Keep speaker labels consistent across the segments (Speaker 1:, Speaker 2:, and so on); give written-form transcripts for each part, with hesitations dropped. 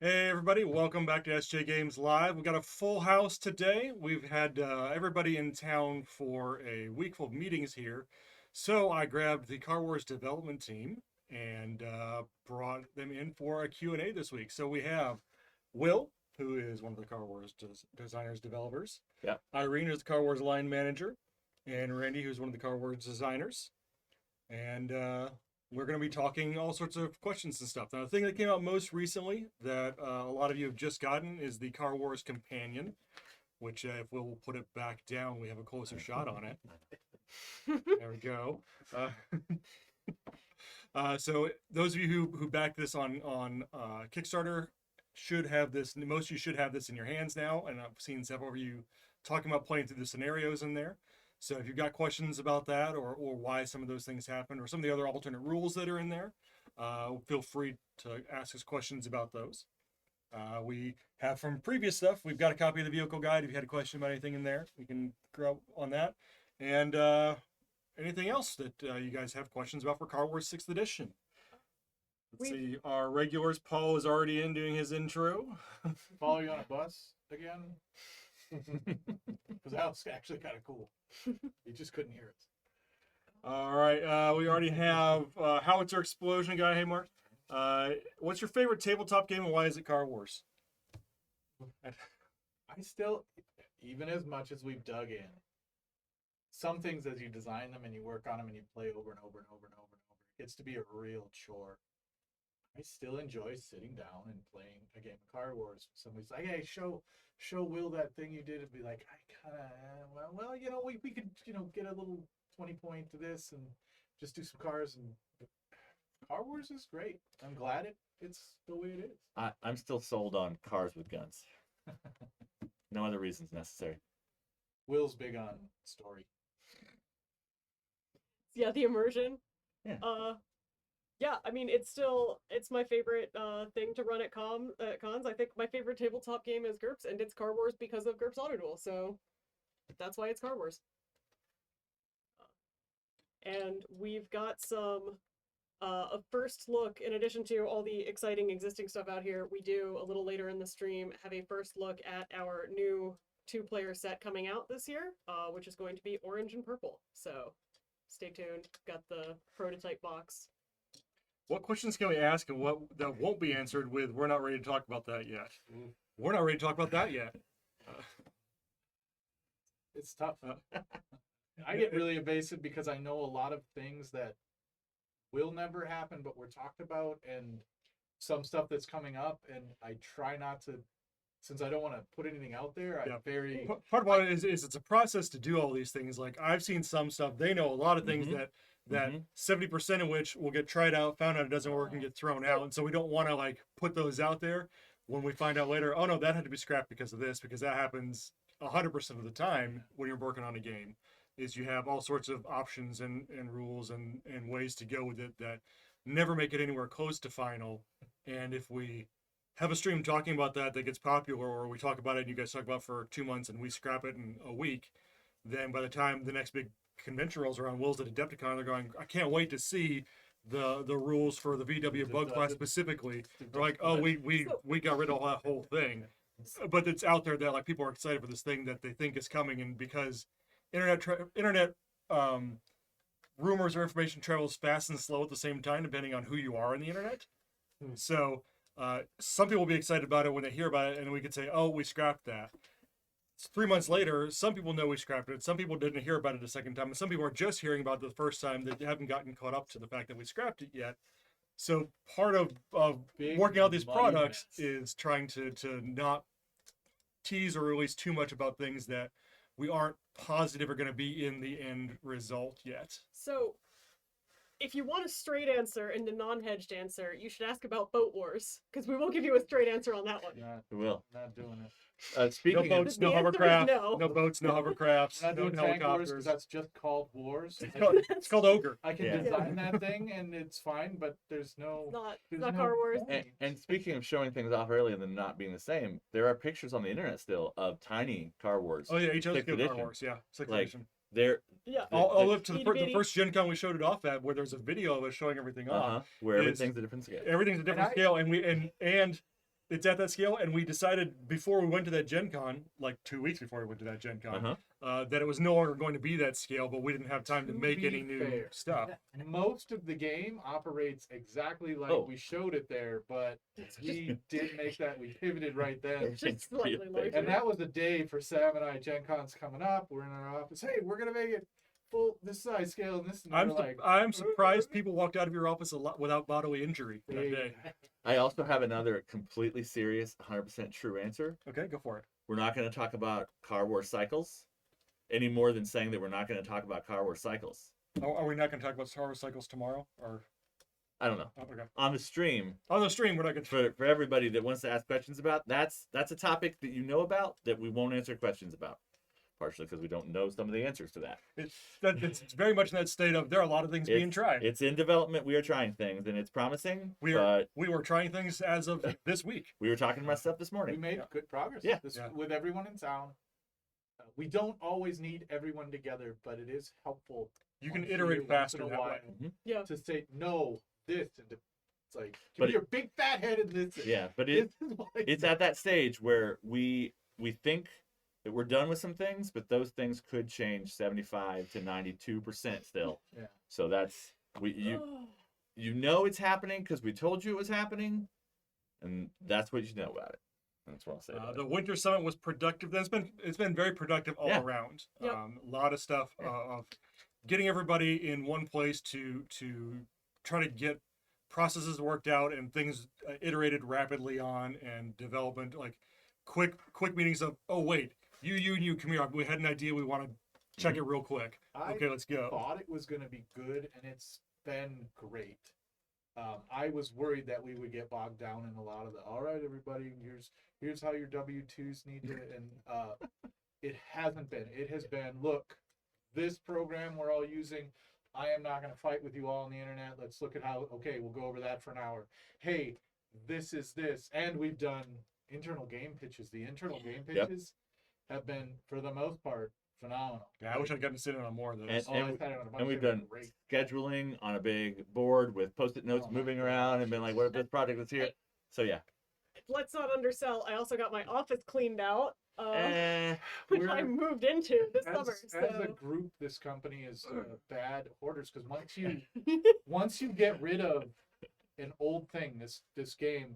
Speaker 1: Hey everybody, welcome back to SJGames Live. We've got a full house today. We've had everybody in town for a week full of meetings here. So I grabbed the Car Wars development team and brought them in for a Q&A this week. So we have Will, who is one of the Car Wars designers, developers.
Speaker 2: Yeah.
Speaker 1: Irene is the Car Wars line manager. And Randy, who's one of the Car Wars designers. And we're going to be talking all sorts of questions and stuff. Now, the thing that came out most recently that a lot of you have just gotten is the Car Wars Companion, which if we'll put it back down, we have a closer shot on it. There we go. So those of you who backed this on Kickstarter should have this. Most of you should have this in your hands now, and I've seen several of you talking about playing through the scenarios in there. So if you've got questions about that or why some of those things happen or some of the other alternate rules that are in there, feel free to ask us questions about those. We have from previous stuff, we've got a copy of the vehicle guide. If you had a question about anything in there, we can grab on that. And anything else that you guys have questions about for Car Wars 6th edition. Let's see, our regulars, Paul is already in doing his intro.
Speaker 3: Follow you on a bus again? Because that was actually kind of cool. You just couldn't hear it.
Speaker 1: All right, we already have Howitzer Explosion guy. Hey, Mark. What's your favorite tabletop game and why is it Car Wars?
Speaker 3: I still, even as much as we've dug in, some things as you design them and you work on them and you play over and over and over and over and over, it gets to be a real chore. I still enjoy sitting down and playing a game of Car Wars. Somebody's like, hey, show Will that thing you did, and be like, I kind of, well, you know, we could, you know, get a little 20 point to this and just do some cars. And Car Wars is great. I'm glad it's the way it is.
Speaker 2: I'm still sold on cars with guns. No other reasons necessary.
Speaker 3: Will's big on story.
Speaker 4: Yeah, the immersion.
Speaker 2: Yeah.
Speaker 4: Yeah, I mean, it's my favorite thing to run at cons. I think my favorite tabletop game is GURPS, and it's Car Wars because of GURPS Auto Duel, so that's why it's Car Wars. And we've got some a first look, in addition to all the exciting existing stuff out here, we do a little later in the stream have a first look at our new 2-player set coming out this year, which is going to be orange and purple. So stay tuned. Got the prototype box.
Speaker 1: What questions can we ask and what that won't be answered with we're not ready to talk about that yet? We're not ready to talk about that yet.
Speaker 3: It's tough. I get really evasive because I know a lot of things that will never happen, but were talked about, and some stuff that's coming up, and I try not to, since I don't want to put anything out there. I'm very
Speaker 1: part about it is it's a process to do all these things. Like I've seen some stuff. They know a lot of things that 70% of which will get tried out, found out it doesn't work, and get thrown out. And so we don't want to like put those out there when we find out later, oh no, that had to be scrapped because of this, because that happens 100% of the time when you're working on a game. Is you have all sorts of options and rules and ways to go with it that never make it anywhere close to final. And if we have a stream talking about that gets popular, or we talk about it and you guys talk about it for 2 months and we scrap it in a week, then by the time the next big convention rolls around, Will's at Adepticon, they're going, I can't wait to see the rules for the VW bug class specifically. They're like, oh, we got rid of that whole thing. But it's out there that like people are excited for this thing that they think is coming, and because internet rumors or information travels fast and slow at the same time, depending on who you are on the internet. So some people will be excited about it when they hear about it, and we could say, oh, we scrapped that. 3 months later, some people know we scrapped it. Some people didn't hear about it a second time, and some people are just hearing about it the first time. That haven't gotten caught up to the fact that we scrapped it yet. So part of working out these products is trying to not tease or release too much about things that we aren't positive are going to be in the end result yet.
Speaker 4: So if you want a straight answer and a non-hedged answer, you should ask about Boat Wars, because we will give you a straight answer on that one.
Speaker 2: We will.
Speaker 3: not doing it.
Speaker 2: Speaking
Speaker 1: No boats,
Speaker 4: The
Speaker 1: no
Speaker 4: answer is
Speaker 1: hovercraft,
Speaker 4: no.
Speaker 1: no boats, no hovercrafts,
Speaker 3: We're not
Speaker 1: no
Speaker 3: doing tank wars
Speaker 1: helicopters.
Speaker 3: because that's just called wars.
Speaker 1: It's called Ogre.
Speaker 3: I can
Speaker 2: Yeah.
Speaker 3: design that thing and it's fine, but there's no.
Speaker 4: Not
Speaker 3: there's
Speaker 4: not
Speaker 3: no
Speaker 4: Car Wars.
Speaker 3: point.
Speaker 2: and speaking of showing things off early and then not being the same, there are pictures on the internet still of tiny Car Wars.
Speaker 1: Oh yeah, HO's
Speaker 2: Sixth
Speaker 1: good Car
Speaker 2: edition.
Speaker 1: Wars, yeah, 6th
Speaker 2: Like,
Speaker 1: edition.
Speaker 2: They're
Speaker 4: Yeah.
Speaker 1: I'll live to the
Speaker 4: Itty-bitty.
Speaker 1: first Gen Con we showed it off at, where there's a video of us showing everything off.
Speaker 2: where
Speaker 1: is-
Speaker 2: everything's a different scale.
Speaker 1: Everything's a different
Speaker 3: I-
Speaker 1: scale, and it's at that scale, and we decided before we went to that Gen Con, like 2 weeks before we went to that Gen Con, that it was no longer going to be that scale, but we didn't have time to make
Speaker 3: be
Speaker 1: any new
Speaker 3: fair,
Speaker 1: stuff.
Speaker 3: Most of the game operates exactly like we showed it there, but we did make that. We pivoted right then.
Speaker 4: Just slightly larger.
Speaker 3: And that was the day for Sam and I. Gen Con's coming up. We're in our office. Hey, we're going to make it full this size scale and this. And
Speaker 1: I'm surprised people walked out of your office a lot without bodily injury that day.
Speaker 2: I also have another completely serious, 100% true answer.
Speaker 1: Okay, go for it.
Speaker 2: We're not going to talk about Car Wars cycles any more than saying that we're not going to talk about Car Wars cycles.
Speaker 1: Are we not going to talk about Star Wars cycles tomorrow? Or
Speaker 2: I don't know.
Speaker 1: oh, okay.
Speaker 2: On the stream,
Speaker 1: On the stream, we're not going to.
Speaker 2: for everybody that wants to ask questions about, that's a topic that you know about that we won't answer questions about. Partially because we don't know some of the answers to that.
Speaker 1: It's very much in that state of there are a lot of things being tried.
Speaker 2: It's in development. We are trying things, and it's promising.
Speaker 1: We were trying things as of this week.
Speaker 2: We were talking about stuff this
Speaker 3: We
Speaker 2: morning.
Speaker 3: made good progress.
Speaker 2: Yeah.
Speaker 3: With everyone in town. We don't always need everyone together, but it is helpful.
Speaker 1: You can
Speaker 3: once a
Speaker 1: iterate
Speaker 3: year,
Speaker 1: faster
Speaker 3: once in
Speaker 1: that
Speaker 3: a
Speaker 1: way.
Speaker 3: while
Speaker 4: Yeah.
Speaker 3: to say no, this, and it's like, give
Speaker 2: But
Speaker 3: me your big fat head in this.
Speaker 2: Yeah, but
Speaker 3: This is what I
Speaker 2: it's at that stage where we think that we're done with some things, but those things could change 75 to 92% still.
Speaker 3: Yeah.
Speaker 2: So that's you know it's happening because we told you it was happening, and that's what you know about it. That's what I'll say. About
Speaker 1: The
Speaker 2: it.
Speaker 1: Winter Summit was productive. It's been very productive all
Speaker 2: Yeah.
Speaker 1: around.
Speaker 4: Yep.
Speaker 1: A lot of stuff of getting everybody in one place to try to get processes worked out and things iterated rapidly on, and development like quick meetings of, oh wait, you come here. We had an idea. We want to check it real quick. Okay, let's go.
Speaker 3: thought it was going to be good, and it's been great. I was worried that we would get bogged down in a lot of the, all right, everybody, here's how your W-2s need to, and it hasn't been. It has been, look, this program we're all using, I am not going to fight with you all on the internet. Let's look at how, okay, we'll go over that for an hour. Hey, this is this. And we've done internal game pitches. The internal game pitches have been, for the most part, phenomenal.
Speaker 1: Yeah, I wish I'd gotten to sit in on more of those.
Speaker 2: And we've done scheduling on a big board with post-it notes moving around and been like, what if this project was here? So yeah.
Speaker 4: Let's not undersell. I also got my office cleaned out, which I
Speaker 3: We're-
Speaker 4: moved into this summer.
Speaker 3: As a group, this company is bad hoarders, because once you get rid of an old thing, this game,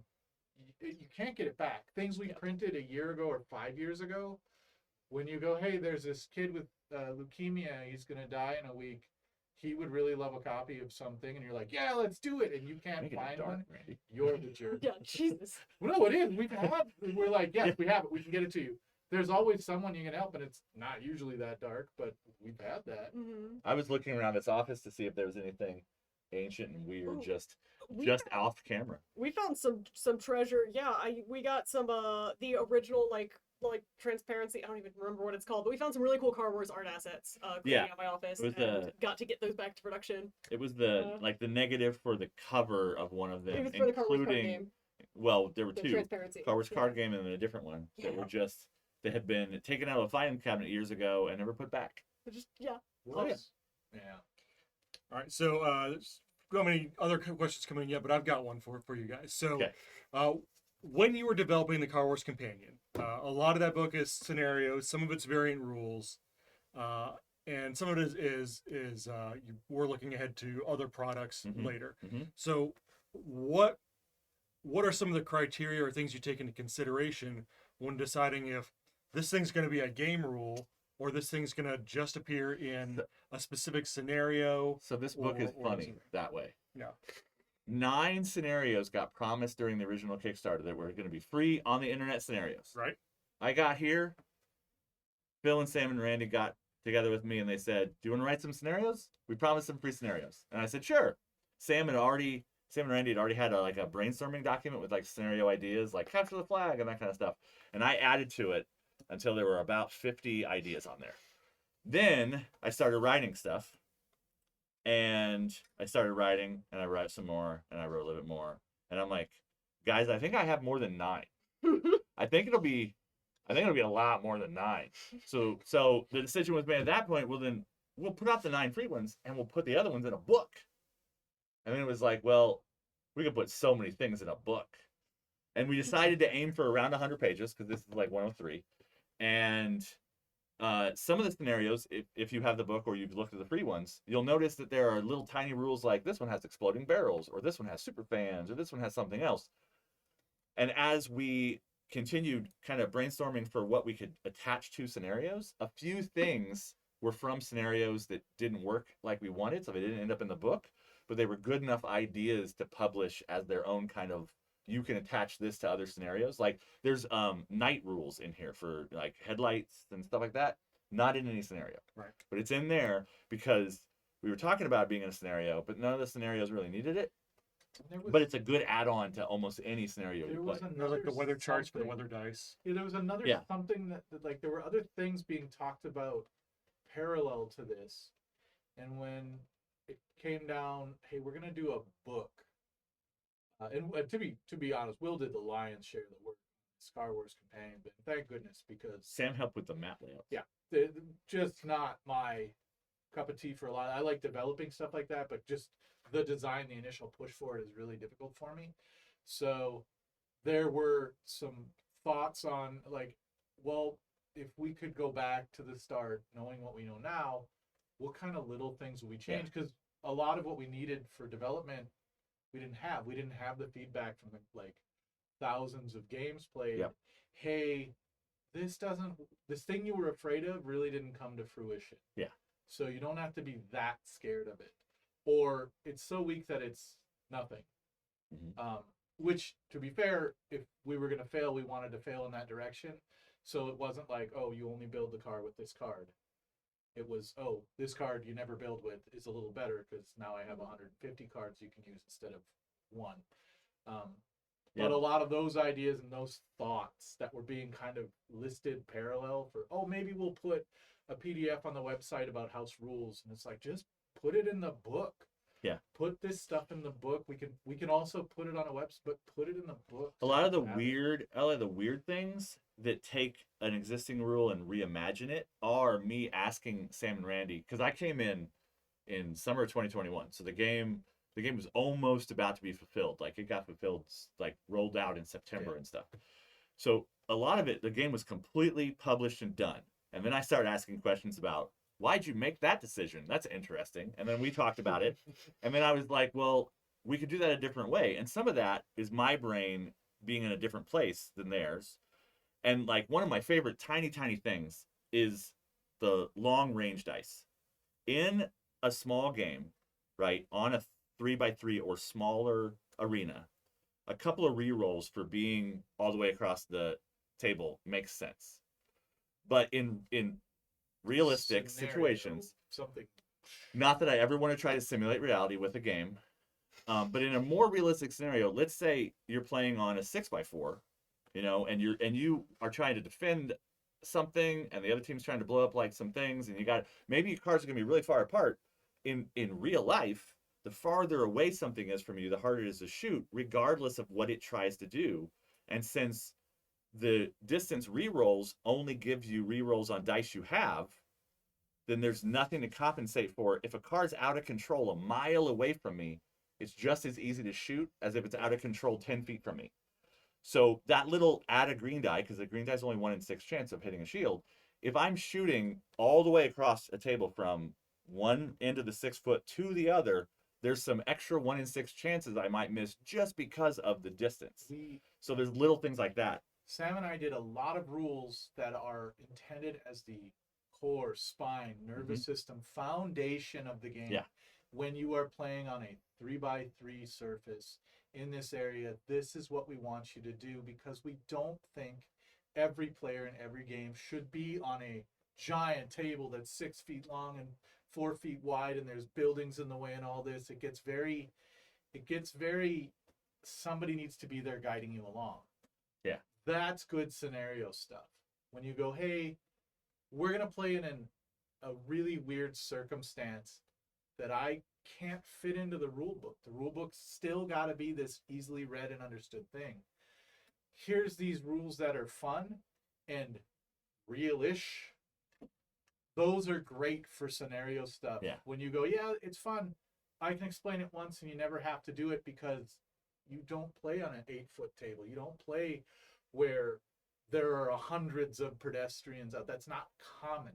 Speaker 3: you can't get it back. Things we printed a year ago or 5 years ago, when you go, hey, there's this kid with leukemia, he's gonna die in a week. He would really love a copy of something, and you're like, yeah, let's do it, and you can't
Speaker 2: Make it
Speaker 3: find
Speaker 2: dark,
Speaker 3: one.
Speaker 2: Randy.
Speaker 3: You're the jerk.
Speaker 4: Yeah, Jesus.
Speaker 3: No, it is. We're like, yes, we have it. We can get it to you. There's always someone you can help, and it's not usually that dark, but we've had that.
Speaker 4: Mm-hmm.
Speaker 2: I was looking around this office to see if there was anything ancient and weird
Speaker 4: Oh,
Speaker 2: just
Speaker 4: we
Speaker 2: off camera.
Speaker 4: We found some treasure. Yeah, we got some the original like transparency. I don't even remember what it's called, but we found some really cool Car Wars art assets.
Speaker 2: Yeah.
Speaker 4: At my office,
Speaker 2: It was
Speaker 4: and got to get those back to production.
Speaker 2: It was the like the negative for the cover of one of them,
Speaker 4: It was for the Car Wars card
Speaker 2: including
Speaker 4: game.
Speaker 2: well, there were
Speaker 4: The
Speaker 2: two.
Speaker 4: transparency.
Speaker 2: Car Wars
Speaker 4: Yeah.
Speaker 2: card game and then a different one that were just they had been taken out of a filing cabinet years ago and never put back.
Speaker 4: They're just
Speaker 2: Oh, yeah.
Speaker 3: Whoops. Yeah.
Speaker 1: All right, so there's not many other questions coming in yet, but I've got one for you guys. So,
Speaker 2: Okay.
Speaker 1: when you were developing the Car Wars Companion, a lot of that book is scenarios, some of it's variant rules, and some of it is we're looking ahead to other products later.
Speaker 2: Mhm.
Speaker 1: So, what are some of the criteria or things you take into consideration when deciding if this thing's going to be a game rule or this thing's going to just appear in a specific scenario?
Speaker 2: So this book is
Speaker 1: or
Speaker 2: funny
Speaker 1: something?
Speaker 2: that way.
Speaker 1: Yeah.
Speaker 2: 9 scenarios got promised during the original Kickstarter that were going to be free on the internet scenarios.
Speaker 1: Right.
Speaker 2: I got here. Phil and Sam and Randy got together with me and they said, "Do you want to write some scenarios? We promised some free scenarios." And I said, "Sure." Sam and Randy had already had a brainstorming document with like scenario ideas, like capture the flag and that kind of stuff. And I added to it until there were about 50 ideas on there. Then I started writing stuff. And I started writing, and I wrote some more, and I wrote a little bit more. And I'm like, guys, I think I have more than 9. I think it'll be a lot more than 9. So the decision was made at that point. Well, then we'll put out the 9 free ones, and we'll put the other ones in a book. And then it was like, well, we could put so many things in a book. And we decided to aim for around 100 pages because this is like 103. And some of the scenarios, if you have the book or you've looked at the free ones, you'll notice that there are little tiny rules like this one has exploding barrels, or this one has super fans, or this one has something else. And as we continued kind of brainstorming for what we could attach to scenarios, a few things were from scenarios that didn't work like we wanted, so they didn't end up in the book, but they were good enough ideas to publish as their own kind of, you can attach this to other scenarios. Like there's night rules in here for like headlights and stuff like that. Not in any scenario.
Speaker 1: Right.
Speaker 2: But it's in there because we were talking about being in a scenario, but none of the scenarios really needed it. But it's a good add-on to almost any scenario you play.
Speaker 1: There's like the weather charts for the
Speaker 3: something-
Speaker 1: weather dice.
Speaker 3: Yeah, there was another something that like there were other things being talked about parallel to this, and when it came down, hey, we're gonna do a book. And to be honest, Will did the lion's share of the work, Star Wars Companion, but thank goodness because
Speaker 2: Sam helped with the map layout.
Speaker 3: Yeah, just not my cup of tea for a lot. I like developing stuff like that, but just the design, the initial push for it is really difficult for me. So there were some thoughts on like, well, if we could go back to the start, knowing what we know now, what kind of little things would we change? Because a lot of what we needed for development, we didn't have. We didn't have the feedback from like thousands of games played.
Speaker 2: Yep.
Speaker 3: Hey, this thing you were afraid of really didn't come to fruition.
Speaker 2: Yeah.
Speaker 3: So you don't have to be that scared of it. Or it's so weak that it's nothing.
Speaker 2: Mm-hmm.
Speaker 3: Which, to be fair, if we were going to fail, we wanted to fail in that direction. So it wasn't like, oh, you only build the car with this card. It was, oh, this card you never build with is a little better because now I have 150 cards you can use instead of one. But a lot of those ideas and those thoughts that were being kind of listed parallel for, oh, maybe we'll put a PDF on the website about house rules. And it's like, just put it in the book.
Speaker 2: Yeah.
Speaker 3: Put this stuff in the book. We can also put it on a website, but put it in the book.
Speaker 2: A lot of the weird things that take an existing rule and reimagine it are me asking Sam and Randy, because I came in summer of 2021, so the game was almost about to be fulfilled. Like it got fulfilled, like rolled out in September and stuff. So a lot of it, the game was completely published and done. And then I started asking questions about, why'd you make that decision? That's interesting. And then we talked about it. And then I was like, well, we could do that a different way. And some of that is my brain being in a different place than theirs. And like one of my favorite tiny things is the long range dice. In a small game, right, on a 3x3 or smaller arena, a couple of rerolls for being all the way across the table makes sense. But in realistic situations,
Speaker 3: something.
Speaker 2: Not that I ever want to try to simulate reality with a game, but in a more realistic scenario, let's say you're playing on a 6x4, you know, and you are trying to defend something, and the other team's trying to blow up like some things, and maybe your cards are gonna be really far apart. In real life, the farther away something is from you, the harder it is to shoot, regardless of what it tries to do. And since the distance rerolls only gives you rerolls on dice you have, then there's nothing to compensate for. If a card's out of control a mile away from me, it's just as easy to shoot as if it's out of control 10 feet from me. So that little add a green die, because the green die is only 1 in 6 chance of hitting a shield. If I'm shooting all the way across a table from one end of the 6 foot to the other, there's some extra 1 in 6 chances I might miss just because of the distance. So there's little things like that.
Speaker 3: Sam and I did a lot of rules that are intended as the core, spine, nervous system, foundation of the game.
Speaker 2: Yeah.
Speaker 3: When you are playing on a 3x3 surface in this area, this is what we want you to do, because we don't think every player in every game should be on a giant table that's 6 feet long and 4 feet wide, and there's buildings in the way and all this. It gets very, somebody needs to be there guiding you along.
Speaker 2: Yeah.
Speaker 3: That's good scenario stuff. When you go, hey, we're going to play in a really weird circumstance that I can't fit into the rule book. The rule book's still got to be this easily read and understood thing. Here's these rules that are fun and real-ish. Those are great for scenario stuff.
Speaker 2: Yeah.
Speaker 3: When you go, yeah, it's fun. I can explain it once and you never have to do it because You don't play on an 8-foot table. You don't play where there are hundreds of pedestrians out. That's not common.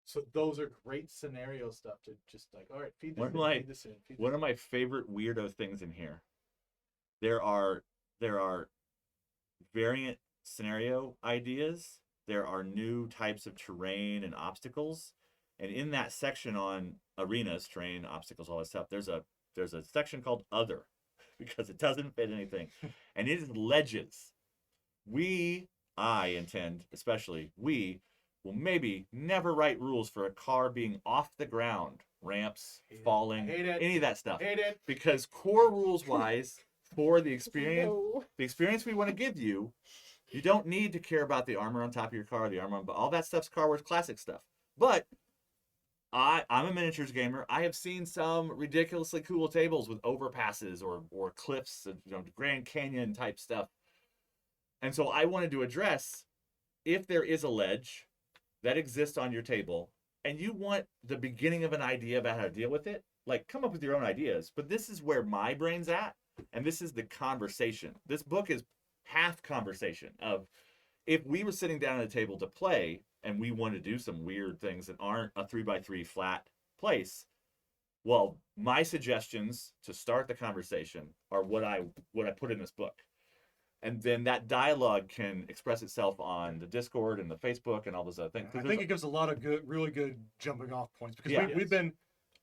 Speaker 3: So those are great scenario stuff to just like, all right, feed this in, feed this in, feed this
Speaker 2: One of my favorite weirdo things in here. There are variant scenario ideas. There are new types of terrain and obstacles. And in that section on arenas, terrain, obstacles, all that stuff, there's a section called other because it doesn't fit anything. And it is ledges. I intend, especially, we will maybe never write rules for a car being off the ground, ramps, falling, any of that stuff.
Speaker 3: Hate it.
Speaker 2: Because core rules wise, for the experience,
Speaker 4: No.
Speaker 2: the experience we want to give you, you don't need to care about the armor on top of your car, the armor on, all that stuff's Car Wars classic stuff. But I'm a miniatures gamer. I have seen some ridiculously cool tables with overpasses or cliffs, Grand Canyon type stuff. And so I wanted to address if there is a ledge that exists on your table and you want the beginning of an idea about how to deal with it, like come up with your own ideas. But this is where my brain's at, and this is the conversation. This book is half conversation of if we were sitting down at a table to play and we want to do some weird things that aren't a 3x3 flat place, well, my suggestions to start the conversation are what I put in this book. And then that dialogue can express itself on the Discord and the Facebook and all those other things.
Speaker 1: I think it gives a lot of really good jumping off points because
Speaker 2: Yeah.
Speaker 1: we've been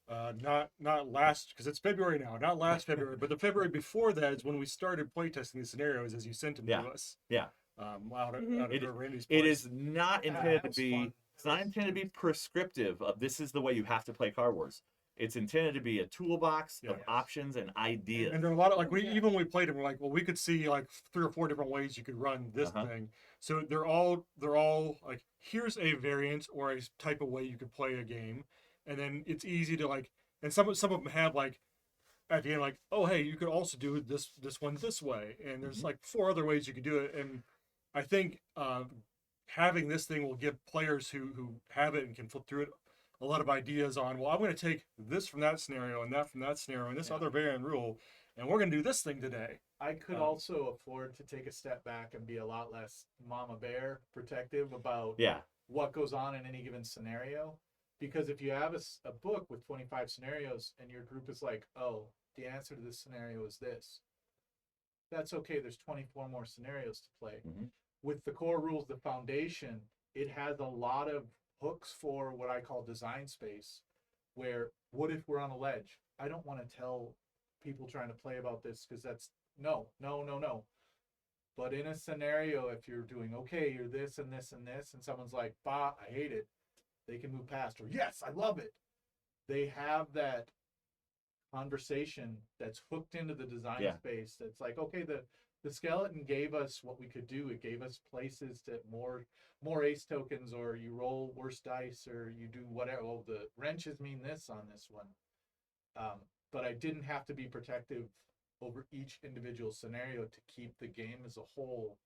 Speaker 1: not last, because it's February now, not last February, but the February before that is when we started playtesting these scenarios as you sent them to us.
Speaker 2: Yeah.
Speaker 1: Out of Randy's
Speaker 2: It
Speaker 1: place.
Speaker 2: is not
Speaker 3: Yeah,
Speaker 2: intended
Speaker 3: that
Speaker 2: to
Speaker 3: was
Speaker 2: be.
Speaker 3: fun.
Speaker 2: It's not intended to be prescriptive of this is the way you have to play Car Wars. It's intended to be a toolbox of
Speaker 1: Yes.
Speaker 2: options and ideas.
Speaker 1: And there are a lot of even when we played it, we're like, well, we could see like 3 or 4 different ways you could run this thing. So they're all like, here's a variant or a type of way you could play a game, and then it's easy to like. And some of them have like at the end like, oh hey, you could also do this one this way, and there's like 4 other ways you could do it. And I think having this thing will give players who have it and can flip through it a lot of ideas on, well, I'm going to take this from that scenario and that from that scenario and this other variant rule, and we're going to do this thing today.
Speaker 3: I could also afford to take a step back and be a lot less mama bear protective about what goes on in any given scenario. Because if you have a book with 25 scenarios and your group is like, oh, the answer to this scenario is this, that's okay. There's 24 more scenarios to play. With the core rules, the foundation, it has a lot of hooks for what I call design space, where what if we're on a ledge? I don't want to tell people trying to play about this because that's no. But in a scenario, if you're doing okay, you're this and this and this, and someone's like, bah, I hate it, they can move past, or yes, I love it. They have that conversation that's hooked into the design space. That's like, okay, the skeleton gave us what we could do. It gave us places to more ace tokens, or you roll worse dice, or you do whatever. Well, the wrenches mean this on this one. But I didn't have to be protective over each individual scenario to keep the game as a whole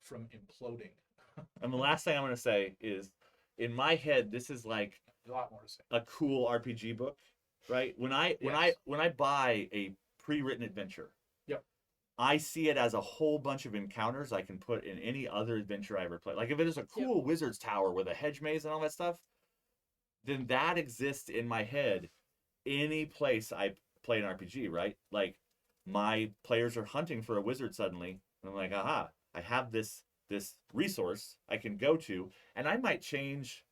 Speaker 3: from imploding.
Speaker 2: And the last thing I'm going to say is, in my head, this is like
Speaker 3: a lot more to say.
Speaker 2: A cool RPG book, right? When I buy a pre-written adventure, I see it as a whole bunch of encounters I can put in any other adventure I ever play. Like if it is a cool wizard's tower with a hedge maze and all that stuff, then that exists in my head any place I play an RPG, right? Like my players are hunting for a wizard suddenly, and I'm like, aha, I have this resource I can go to, and I might change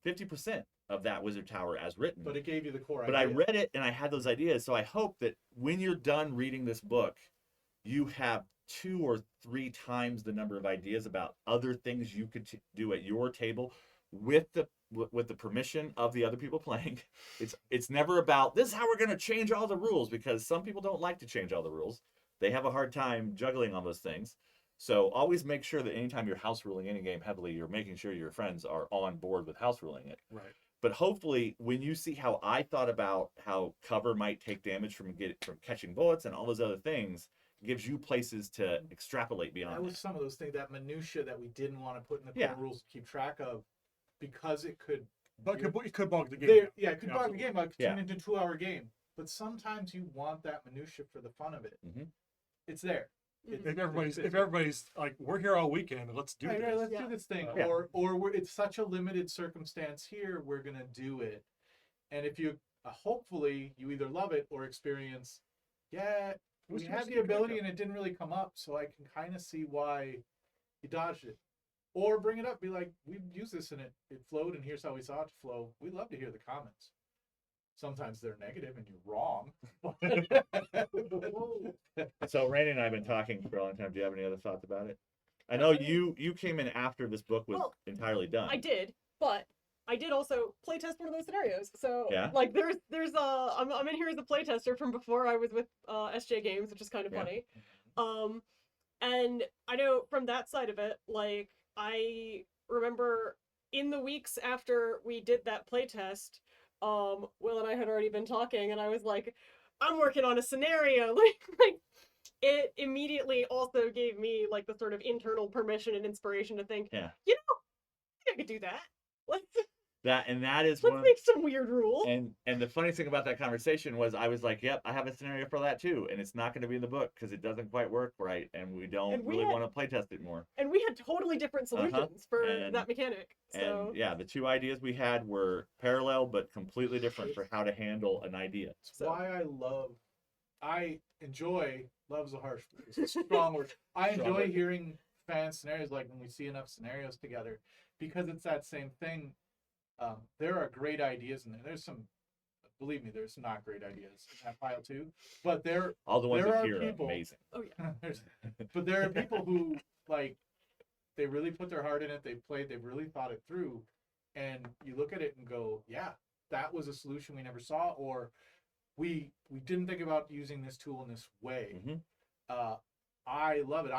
Speaker 2: 50% of that wizard tower as written.
Speaker 3: But it gave you the core
Speaker 2: idea. But I read it and I had those ideas, so I hope that when you're done reading this book, you have 2 or 3 times the number of ideas about other things you could do at your table with the permission of the other people playing. It's never about this is how we're going to change all the rules, because some people don't like to change all the rules. They have a hard time juggling on those things. So always make sure that anytime you're house ruling any game heavily, you're making sure your friends are on board with house ruling it.
Speaker 1: Right.
Speaker 2: But hopefully, when you see how I thought about how cover might take damage from catching bullets and all those other things, gives you places to extrapolate beyond
Speaker 3: that. Was some of those things, that minutia that we didn't want to put in the core rules to keep track of, because it could.
Speaker 1: But it could bog the game.
Speaker 3: It could bog the game. It could turn into a 2-hour game. But sometimes you want that minutia for the fun of it. it's there.
Speaker 4: Mhm.
Speaker 1: If everybody's like, we're here all weekend, let's do
Speaker 3: right,
Speaker 1: this.
Speaker 3: right, let's
Speaker 4: Yeah.
Speaker 3: do this thing.
Speaker 2: Yeah.
Speaker 3: Or it's such a limited circumstance here, we're gonna do it. And if you hopefully you either love it or experience, yeah, we had the ability and it didn't really come up, so I can kind of see why you dodged it. Or bring it up, be like, we've used this and it flowed, and here's how we saw it flow. We'd love to hear the comments. Sometimes they're negative and you're wrong.
Speaker 2: So Randy and I have been talking for a long time. Do you have any other thoughts about it? I know you came in after this book was
Speaker 4: Well,
Speaker 2: entirely done.
Speaker 4: I did, but I did also playtest one of those scenarios. So
Speaker 2: Yeah.
Speaker 4: like there's I'm in here as a playtester from before I was with SJGames, which is kind of
Speaker 2: Yeah.
Speaker 4: funny. And I know from that side of it, like I remember in the weeks after we did that playtest, Will and I had already been talking, and I was like, I'm working on a scenario. Like it immediately also gave me like the sort of internal permission and inspiration to think,
Speaker 2: Yeah.
Speaker 4: you know, I think I could do that. Let's
Speaker 2: That is
Speaker 4: let's
Speaker 2: one.
Speaker 4: make some weird rules.
Speaker 2: And the funny thing about that conversation was I was like, yep, I have a scenario for that too, and it's not going to be in the book because it doesn't quite work right, and we don't
Speaker 4: And we
Speaker 2: really
Speaker 4: had-
Speaker 2: want to playtest it more.
Speaker 4: And we had totally different solutions for
Speaker 2: And-
Speaker 4: that mechanic. So
Speaker 2: And yeah, the two ideas we had were parallel but completely different for how to handle an idea.
Speaker 3: It's why I enjoy, love's a harsh, it's a strong word. I
Speaker 2: Strong
Speaker 3: enjoy
Speaker 2: word.
Speaker 3: hearing fan scenarios, like when we see enough scenarios together, because it's that same thing. There are great ideas in there. There's some, believe me, there's some not great ideas in that pile too. But
Speaker 2: All the ones
Speaker 3: There
Speaker 2: that
Speaker 3: are
Speaker 2: here are
Speaker 3: people-
Speaker 2: amazing.
Speaker 4: oh yeah.
Speaker 3: but there are people who like they really put their heart in it. They've really thought it through, and you look at it and go, yeah, that was a solution we never saw, or we didn't think about using this tool in this way.
Speaker 2: Mhm.
Speaker 3: I love it.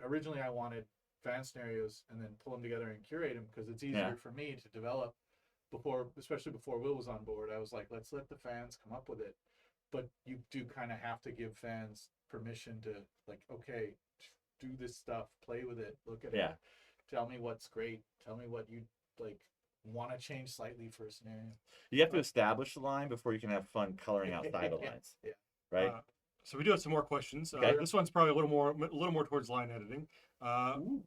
Speaker 3: Originally I wanted fan scenarios and then pull them together and curate them because it's easier
Speaker 2: Yeah.
Speaker 3: for me to develop especially before Will was on board. I was like, let's let the fans come up with it. But you do kind of have to give fans permission to like, okay, do this stuff, play with it, look at
Speaker 2: Yeah.
Speaker 3: it, tell me what's great, tell me what you like want to change slightly for a scenario.
Speaker 2: You have to establish the line before you can have fun coloring outside the lines.
Speaker 3: Yeah.
Speaker 2: Right?
Speaker 1: So we do have some more questions.
Speaker 2: Okay.
Speaker 1: This one's probably a little more towards line editing.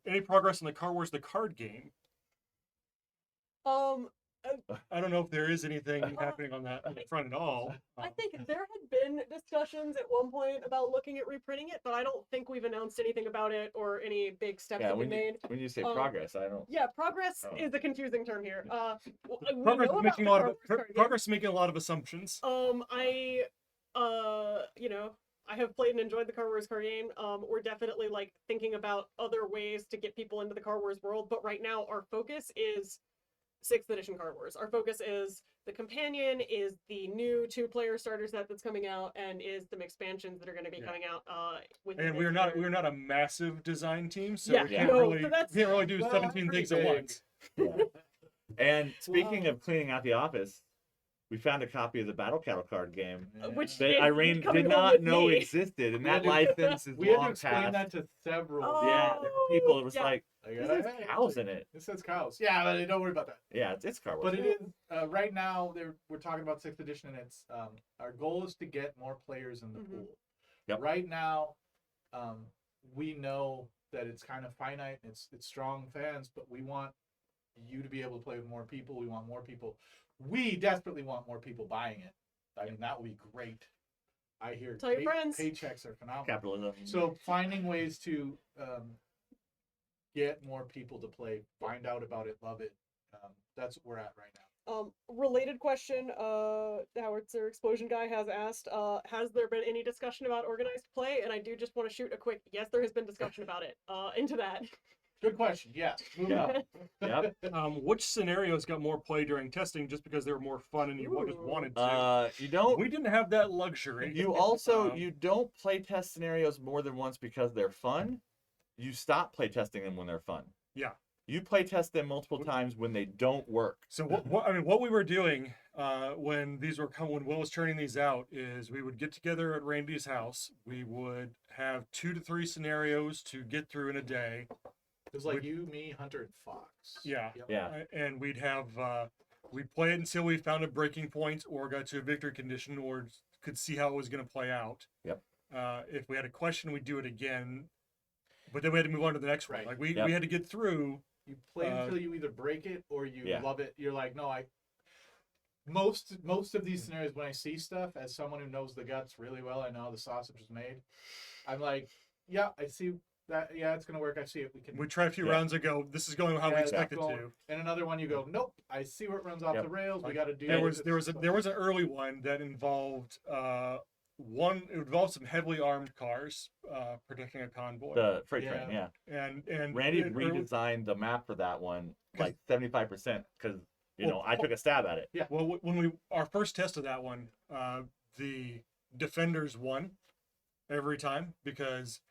Speaker 1: Any progress on the Car Wars the card game? I don't know if there is anything happening on that front at all.
Speaker 4: I think there had been discussions at one point about looking at reprinting it, but I don't think we've announced anything about it or any big steps
Speaker 2: Yeah,
Speaker 4: have been
Speaker 2: when
Speaker 4: made.
Speaker 2: you say
Speaker 4: Um,
Speaker 2: progress, I don't.
Speaker 4: Yeah, progress
Speaker 2: Oh.
Speaker 4: is a confusing term here. We
Speaker 1: Progress
Speaker 4: know
Speaker 1: is making a
Speaker 4: about
Speaker 1: lot
Speaker 4: the
Speaker 1: of
Speaker 4: Car Wars card game.
Speaker 1: progress is making a lot of assumptions.
Speaker 4: I have played and enjoyed the Car Wars card game. We're definitely like thinking about other ways to get people into the Car Wars world, but right now our focus is 6th edition Car Wars. Our focus is the companion, is the new 2-player starter set that's coming out, and is the expansions that are going to be coming out. With
Speaker 1: And we're not a massive design team, so
Speaker 4: Yeah,
Speaker 1: we can't
Speaker 4: no,
Speaker 1: really
Speaker 4: so that's-
Speaker 1: do
Speaker 3: Well,
Speaker 1: 17
Speaker 3: pretty
Speaker 1: things at
Speaker 3: big.
Speaker 1: once.
Speaker 2: And speaking
Speaker 4: Wow.
Speaker 2: of cleaning out the office, we found a copy of the Battle Cattle card game
Speaker 4: which
Speaker 2: that
Speaker 4: is
Speaker 2: Irene
Speaker 4: coming
Speaker 2: did
Speaker 4: home
Speaker 2: not
Speaker 4: with
Speaker 2: know
Speaker 4: me.
Speaker 2: existed, and
Speaker 3: We
Speaker 2: that
Speaker 3: had
Speaker 2: license is
Speaker 3: We had to
Speaker 2: long
Speaker 3: explain
Speaker 2: past.
Speaker 3: that to several.
Speaker 2: Yeah, there were people. It was
Speaker 4: Yeah.
Speaker 2: like,
Speaker 3: Like,
Speaker 2: this
Speaker 3: "Hey,
Speaker 2: has cows in it.
Speaker 3: It says cows. Yeah, but don't worry about that.
Speaker 2: Yeah, it's Car Wars.
Speaker 3: But it is right now. We're talking about 6th edition, and it's our goal is to get more players in the
Speaker 4: Mhm.
Speaker 3: pool.
Speaker 2: Yep.
Speaker 3: Right now, we know that it's kind of finite. It's strong fans, but we want you to be able to play with more people. We want more people. We desperately want more people buying it. I mean, that would be great. I hear
Speaker 4: Tell your friends.
Speaker 3: paychecks are phenomenal.
Speaker 2: Capitalism.
Speaker 3: So finding ways to get more people to play, find out about it, love it. That's what we're at right now.
Speaker 4: Related question, Howard Sir Explosion Guy has asked, has there been any discussion about organized play? And I do just want to shoot a quick, yes, there has been discussion about it, into that.
Speaker 3: Good question. Yes. Moving
Speaker 2: Yeah.
Speaker 3: on.
Speaker 2: Yep.
Speaker 1: Which scenarios got more play during testing just because they were more fun and you just
Speaker 4: Ooh.
Speaker 1: wanted to?
Speaker 2: You don't.
Speaker 1: We didn't have that luxury.
Speaker 2: You also
Speaker 1: Um,
Speaker 2: you don't play test scenarios more than once because they're fun. You stop play testing them when they're fun.
Speaker 1: Yeah.
Speaker 2: You play test them multiple times when they don't work.
Speaker 1: So what we were doing when Will was turning these out is we would get together at Randy's house. We would have 2 to 3 scenarios to get through in a day.
Speaker 3: It was like you, me, Hunter, and Fox.
Speaker 1: Yeah.
Speaker 3: Yep.
Speaker 2: Yeah.
Speaker 1: And we'd play it until we found a breaking point or got to a victory condition or could see how it was going to play out.
Speaker 2: Yep.
Speaker 1: If we had a question, we'd do it again. But then we had to move on to the next one.
Speaker 3: Right.
Speaker 1: Like we
Speaker 2: Yep.
Speaker 1: had to get through.
Speaker 3: You play
Speaker 1: Uh,
Speaker 3: until you either break it or you
Speaker 2: Yeah.
Speaker 3: love it. You're like, no, most of these scenarios when I see stuff, as someone who knows the guts really well, I know how the sausage is made. I'm like, yeah, I see that. Yeah, it's gonna work. I see it.
Speaker 1: We tried a few
Speaker 2: Yeah.
Speaker 1: rounds ago. This is going how we
Speaker 3: Yeah,
Speaker 1: expect it
Speaker 3: it's going-
Speaker 1: to.
Speaker 3: And another one, you go, nope. I see where it runs off
Speaker 2: Yep.
Speaker 3: the rails. We got to do.
Speaker 1: There was
Speaker 3: this.
Speaker 1: there was an early one that involved it involved some heavily armed cars protecting a convoy.
Speaker 2: The freight train, yeah.
Speaker 1: and
Speaker 2: Randy
Speaker 1: it early-
Speaker 2: redesigned the map for that one
Speaker 1: 'Cause-
Speaker 2: like 75% because
Speaker 1: Well,
Speaker 2: I took a stab at it.
Speaker 1: Well, when our first test of that one, the defenders won every time because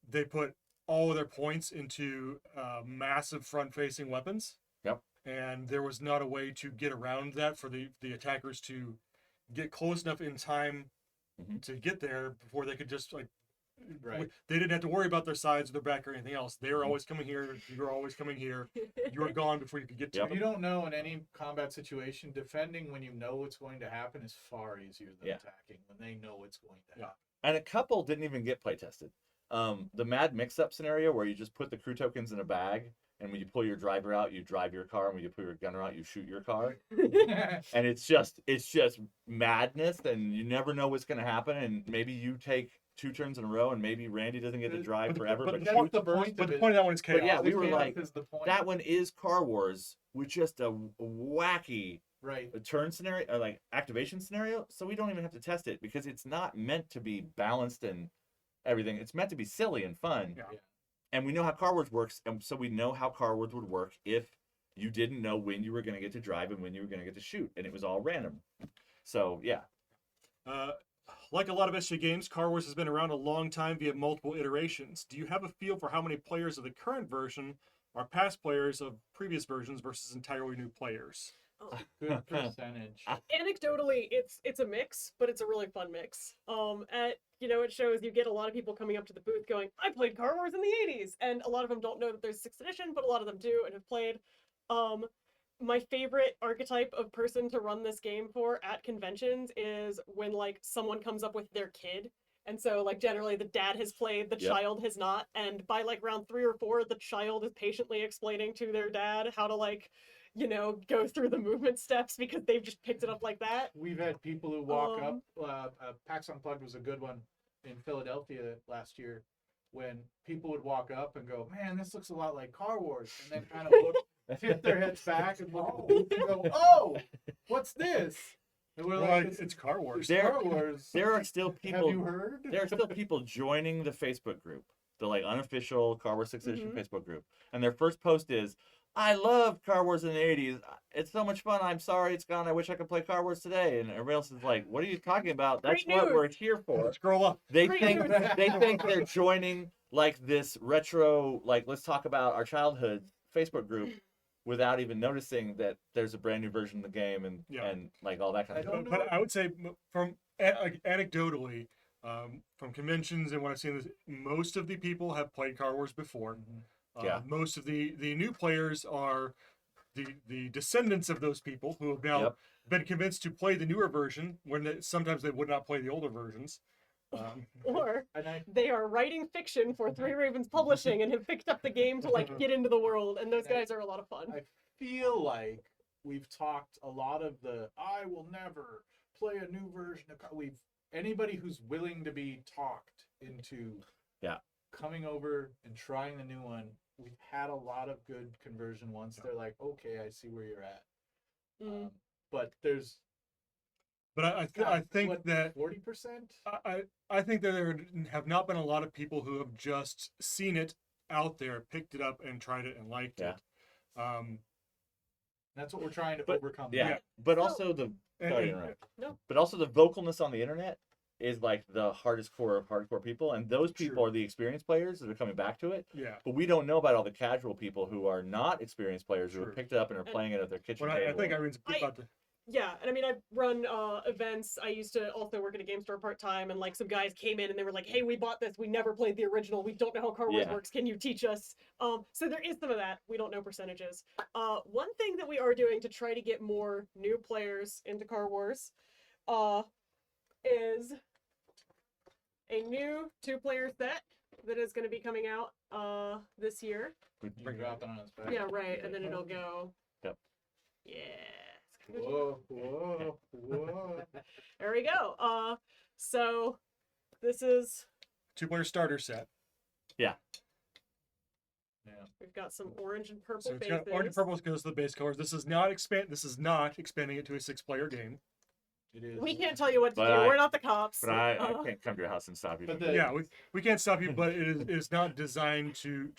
Speaker 1: they put all of their points into massive front-facing weapons.
Speaker 2: Yep.
Speaker 1: And there was not a way to get around that for the attackers to get close enough in time
Speaker 2: Mhm.
Speaker 1: to get there before they could just like.
Speaker 3: Right.
Speaker 1: They didn't have to worry about their sides or their back or anything else. They were
Speaker 2: Mhm.
Speaker 1: always coming here. You were always coming here. You were gone before you could get to
Speaker 2: Yep.
Speaker 3: If
Speaker 1: them.
Speaker 3: you don't know in any combat situation, defending when you know what's going to happen is far easier than
Speaker 2: Yeah.
Speaker 3: attacking when they know it's going to
Speaker 1: Yeah.
Speaker 3: happen.
Speaker 2: And a couple didn't even get play tested. The mad mix-up scenario where you just put the crew tokens in a bag, and when you pull your driver out, you drive your car, and when you pull your gunner out, you shoot your car. And it's just madness, and you never know what's gonna happen. And maybe you take 2 turns in a row, and maybe Randy doesn't get to drive
Speaker 1: but the-
Speaker 2: forever,
Speaker 1: but
Speaker 2: but
Speaker 3: that's
Speaker 2: shoots
Speaker 3: the
Speaker 2: first.
Speaker 3: point
Speaker 1: But
Speaker 3: of
Speaker 1: the
Speaker 3: it.
Speaker 1: point of that one is chaos.
Speaker 2: But yeah, we were
Speaker 3: Chaos
Speaker 2: like,
Speaker 3: is the point.
Speaker 2: that one is Car Wars with just a wacky
Speaker 3: Right.
Speaker 2: turn scenario or like activation scenario, so we don't even have to test it because it's not meant to be balanced and everything. It's meant to be silly and fun.
Speaker 1: Yeah.
Speaker 2: And we know how Car Wars works, and so we know how Car Wars would work if you didn't know when you were going to get to drive and when you were going to get to shoot, and it was all random. So yeah,
Speaker 1: Like a lot of SJ games, Car Wars has been around a long time via multiple iterations. Do you have a feel for how many players of the current version are past players of previous versions versus entirely new players?
Speaker 3: Good percentage.
Speaker 4: Anecdotally, it's a mix, but it's a really fun mix. It shows you get a lot of people coming up to the booth going, "I played Car Wars in the '80s," and a lot of them don't know that there's 6th edition, but a lot of them do and have played. My favorite archetype of person to run this game for at conventions is when like someone comes up with their kid. And so like generally the dad has played, the
Speaker 2: Yep.
Speaker 4: child has not, and by like round 3 or 4, the child is patiently explaining to their dad how to like, go through the movement steps because they've just picked it up like that.
Speaker 3: We've had people who walk up. PAX Unplugged was a good one in Philadelphia last year, when people would walk up and go, "Man, this looks a lot like Car Wars," and then kind of tip their heads back and look at the booth and go, "Oh, what's this?" And we're
Speaker 1: Well,
Speaker 3: like,
Speaker 1: it's Car Wars.
Speaker 3: "It's Car Wars."
Speaker 2: there are still
Speaker 3: Have
Speaker 2: people.
Speaker 3: you heard?
Speaker 2: There are still people joining the Facebook group, the like unofficial Car Wars 6th Edition
Speaker 4: Mhm.
Speaker 2: Facebook group, and their first post is, "I love Car Wars in the '80s. It's so much fun. I'm sorry it's gone. I wish I could play Car Wars today." And everybody else is like, "What are you talking about? That's
Speaker 4: Great
Speaker 2: what
Speaker 4: news.
Speaker 2: we're here for."
Speaker 1: Scroll up.
Speaker 2: They
Speaker 4: Great
Speaker 2: think
Speaker 4: news.
Speaker 2: they think they're joining like this retro, like let's talk about our childhood Facebook group, without even noticing that there's a brand new version of the game and
Speaker 1: Yeah.
Speaker 2: and like all that kind of
Speaker 3: I
Speaker 2: stuff.
Speaker 3: don't
Speaker 1: But
Speaker 3: know.
Speaker 1: I would say from anecdotally, from conventions and what I've seen, is most of the people have played Car Wars before.
Speaker 2: Yeah.
Speaker 1: Most of the new players are the descendants of those people who have now
Speaker 2: Yep.
Speaker 1: been convinced to play the newer version when sometimes they would not play the older versions.
Speaker 4: Or
Speaker 3: And I
Speaker 4: they are writing fiction for Three Ravens Publishing and have picked up the game to like get into the world, and those guys are a lot of fun.
Speaker 3: I feel like we've talked a lot of the "I will never play a new version of anybody who's willing to be talked into
Speaker 2: Yeah.
Speaker 3: coming over and trying the new one. We've had a lot of good conversion ones. They're like, "Okay, I see where you're at."
Speaker 4: Mm.
Speaker 3: But there's
Speaker 1: But I think that
Speaker 3: 40%.
Speaker 1: I think that there have not been a lot of people who have just seen it out there, picked it up, and tried it and liked
Speaker 2: Yeah.
Speaker 1: it.
Speaker 3: That's what we're trying to
Speaker 2: But-
Speaker 3: overcome.
Speaker 2: Yeah,
Speaker 1: Yeah.
Speaker 2: but
Speaker 4: So-
Speaker 2: also the
Speaker 1: And-
Speaker 2: sorry to
Speaker 1: and-
Speaker 2: interrupt.
Speaker 4: No.
Speaker 2: But also the vocalness on the internet is like the hardest core of hardcore people, and those people
Speaker 1: True.
Speaker 2: are the experienced players that are coming back to it.
Speaker 1: yeah.
Speaker 2: But we don't know about all the casual people who are not experienced players who
Speaker 1: True.
Speaker 2: have picked it up and are playing it at their kitchen
Speaker 1: But
Speaker 2: table.
Speaker 1: I think Irene's
Speaker 4: I-
Speaker 1: about to.
Speaker 4: Yeah, and I mean, I've run events. I used to also work at a game store part-time, and like some guys came in and they were like, "Hey, we bought this. We never played the original. We don't know how Car Wars
Speaker 2: Yeah.
Speaker 4: works. Can you teach us?" So there is some of that. We don't know percentages. One thing that we are doing to try to get more new players into Car Wars is a new 2-player set that is going to be coming out this year.
Speaker 3: You drop it on his back.
Speaker 4: Yeah, right, and then it'll go.
Speaker 2: Yep.
Speaker 4: Yeah.
Speaker 3: Whoa, whoa, whoa.
Speaker 4: There we go. So this is
Speaker 1: 2-player starter set.
Speaker 3: Yeah.
Speaker 4: we've got some orange and purple
Speaker 1: So it's
Speaker 4: faces.
Speaker 1: got orange and purple goes to the base colors. This is not expanding it to a 6-player game.
Speaker 3: It is.
Speaker 4: We can't tell you what to
Speaker 2: But
Speaker 4: do.
Speaker 2: I-
Speaker 4: We're not the cops.
Speaker 2: But I can't come to your house and stop you.
Speaker 3: But
Speaker 2: from
Speaker 3: the-
Speaker 1: Yeah, we can't stop you, but it is not designed to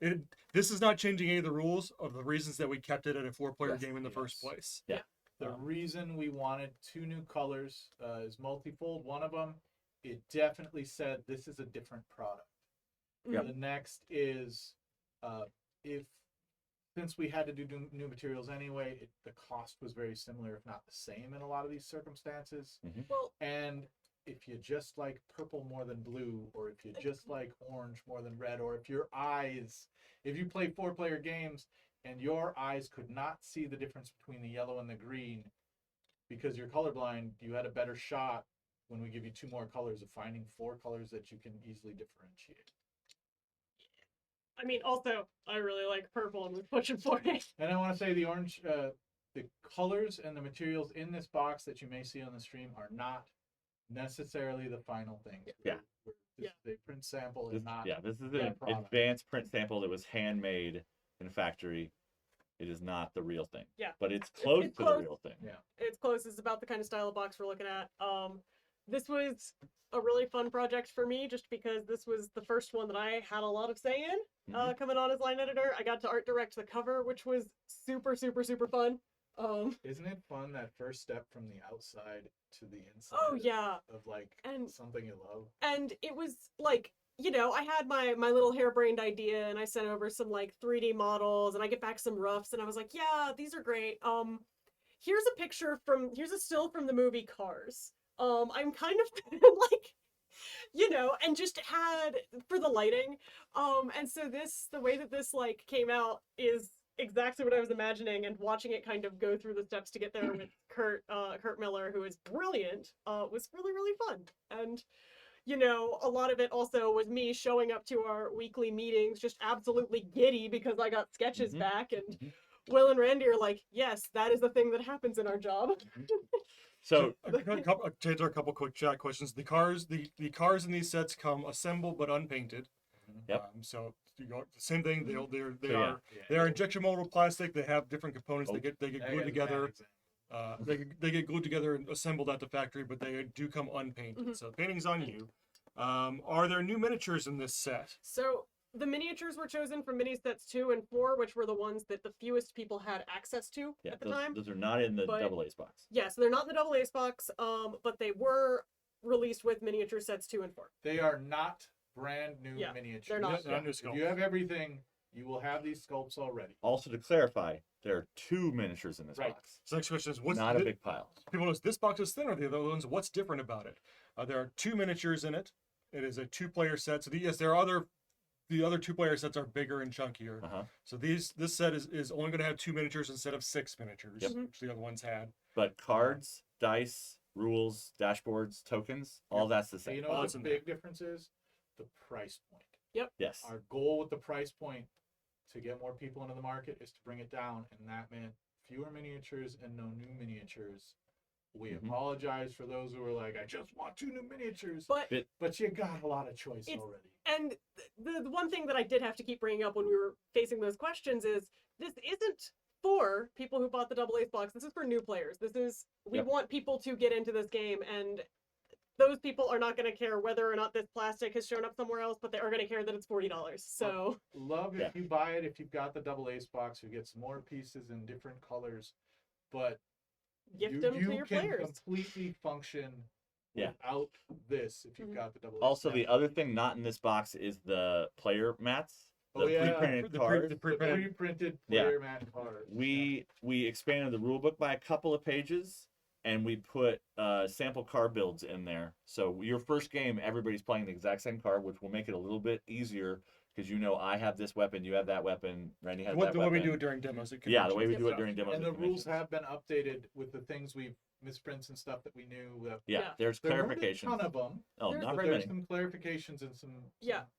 Speaker 1: it. This is not changing any of the rules of the reasons that we kept it at a 4-player
Speaker 2: Yes,
Speaker 1: game in the first
Speaker 3: yes.
Speaker 1: place.
Speaker 3: The reason we wanted 2 new colors is multifold. One of them, it definitely said this is a different product.
Speaker 2: Yep.
Speaker 3: The next is since we had to do new materials anyway, the cost was very similar, if not the same, in a lot of these circumstances.
Speaker 4: Well,
Speaker 3: And if you just like purple more than blue, or if you just like orange more than red, or if you play 4-player games and your eyes could not see the difference between the yellow and the green because you're colorblind, you had a better shot when we give you 2 more colors of finding 4 colors that you can easily differentiate.
Speaker 4: I mean, also, I really like purple and was pushing for it.
Speaker 3: And I want to say the orange, the colors and the materials in this box that you may see on the stream are not necessarily the final thing.
Speaker 2: Yeah.
Speaker 3: This is a print sample
Speaker 2: This,
Speaker 3: and not.
Speaker 2: yeah, this is
Speaker 3: the
Speaker 2: an
Speaker 3: product.
Speaker 2: advanced print sample that was handmade in a factory. It is not the real thing.
Speaker 4: Yeah.
Speaker 2: But it's close
Speaker 4: it's
Speaker 2: to
Speaker 4: close.
Speaker 2: the real thing.
Speaker 3: Yeah.
Speaker 4: It's close. It's about the kind of style of box we're looking at. This was a really fun project for me just because this was the first one that I had a lot of say in coming on as line editor. I got to art direct the cover, which was super, super, super fun.
Speaker 3: Isn't it fun that first step from the outside to the inside?
Speaker 4: Oh, yeah.
Speaker 3: Of like
Speaker 4: And-
Speaker 3: something you love.
Speaker 4: And it was like, you know, I had my little harebrained idea and I sent over some like 3D models and I get back some roughs and I was like, yeah, these are great. Here's a still from the movie Cars. I'm kind of like, you know, and just had for the lighting. And so the way that this like came out is exactly what I was imagining, and watching it kind of go through the steps to get there with Kurt Miller, who is brilliant, was really, really fun. And you know, a lot of it also was me showing up to our weekly meetings just absolutely giddy because I got sketches back, and Will and Randy are like, yes, that is the thing that happens in our job.
Speaker 2: So
Speaker 1: to answer a couple quick chat questions, the cars in these sets come assembled but unpainted.
Speaker 2: Yep.
Speaker 1: So you go the same thing.
Speaker 2: yeah.
Speaker 1: They are injection molded plastic. They have different components. They get glued together. They get glued together and assembled at the factory, but they do come unpainted. So painting's on you. Are there new miniatures in this set?
Speaker 4: So the miniatures were chosen from mini sets 2 and 4, which were the ones that the fewest people had access to
Speaker 2: yeah,
Speaker 4: at the time.
Speaker 2: those are not in the
Speaker 4: But-
Speaker 2: double A's box.
Speaker 4: Yeah, so they're not in the double Ace box, but they were released with miniature sets 2 and 4.
Speaker 3: They are not brand new
Speaker 4: Yeah,
Speaker 3: miniatures.
Speaker 4: they're not.
Speaker 1: Not new
Speaker 3: If
Speaker 1: sculpt.
Speaker 3: you have everything, you will have these sculpts already.
Speaker 2: Also, to clarify, there are 2 miniatures in this
Speaker 3: Right.
Speaker 2: box.
Speaker 1: So next question is, what's
Speaker 2: Not a big pile.
Speaker 1: people notice this box is thinner than the other ones. What's different about it? There are 2 miniatures in it. It is a 2-player set. So yes, there are the other 2-player sets are bigger and chunkier. So this set is only going to have 2 miniatures instead of 6 miniatures,
Speaker 2: Yep.
Speaker 1: which the other ones had.
Speaker 2: But cards, dice, rules, dashboards, tokens, all that's the
Speaker 3: So you
Speaker 2: same.
Speaker 3: know what
Speaker 1: Odds
Speaker 3: the
Speaker 1: in
Speaker 3: big difference is? The price point.
Speaker 2: Yes.
Speaker 3: Our goal with the price point to get more people into the market is to bring it down, and that meant fewer miniatures and no new miniatures. We apologize for those who were like, I just want 2 new miniatures.
Speaker 4: But
Speaker 3: you got a lot of choice
Speaker 4: It's-
Speaker 3: already.
Speaker 4: and the one thing that I did have to keep bringing up when we were facing those questions is this isn't for people who bought the double Ace box. This is for new players. We
Speaker 2: Yep.
Speaker 4: want people to get into this game, and those people are not going to care whether or not this plastic has shown up somewhere else, but they are going to care that it's $40. So
Speaker 3: Love if
Speaker 2: Yeah.
Speaker 3: you buy it, if you've got the double Ace box, you get some more pieces in different colors, but
Speaker 4: gift them to
Speaker 3: you
Speaker 4: your
Speaker 3: can
Speaker 4: players.
Speaker 3: completely function
Speaker 2: Yeah.
Speaker 3: without this if you've
Speaker 4: Mhm.
Speaker 3: got the double Ace.
Speaker 2: Also,
Speaker 3: box.
Speaker 2: the other thing not in this box is the player mats. The
Speaker 3: Oh, yeah.
Speaker 2: pre-printed
Speaker 1: The
Speaker 2: cards.
Speaker 3: the
Speaker 1: pre-printed.
Speaker 3: pre-printed
Speaker 2: Yeah.
Speaker 3: player mat card.
Speaker 2: We expanded the rule book by a couple of pages, and we put sample card builds in there. So your first game, everybody's playing the exact same card, which will make it a little bit easier because you know I have this weapon, you have that weapon, Randy has
Speaker 1: What
Speaker 2: that
Speaker 1: the way
Speaker 2: weapon.
Speaker 1: we do it during demos. At
Speaker 2: Yeah, the way we
Speaker 1: conventions.
Speaker 2: do it during demos.
Speaker 3: And
Speaker 2: and
Speaker 3: the rules
Speaker 2: conventions.
Speaker 3: have been updated with the things we've misprints and stuff that we knew. That
Speaker 4: Yeah.
Speaker 2: There's
Speaker 3: there weren't a
Speaker 2: clarifications.
Speaker 3: ton of them.
Speaker 2: Oh,
Speaker 4: There's-
Speaker 2: not
Speaker 3: But
Speaker 2: very
Speaker 3: there's
Speaker 2: many.
Speaker 3: some clarifications and some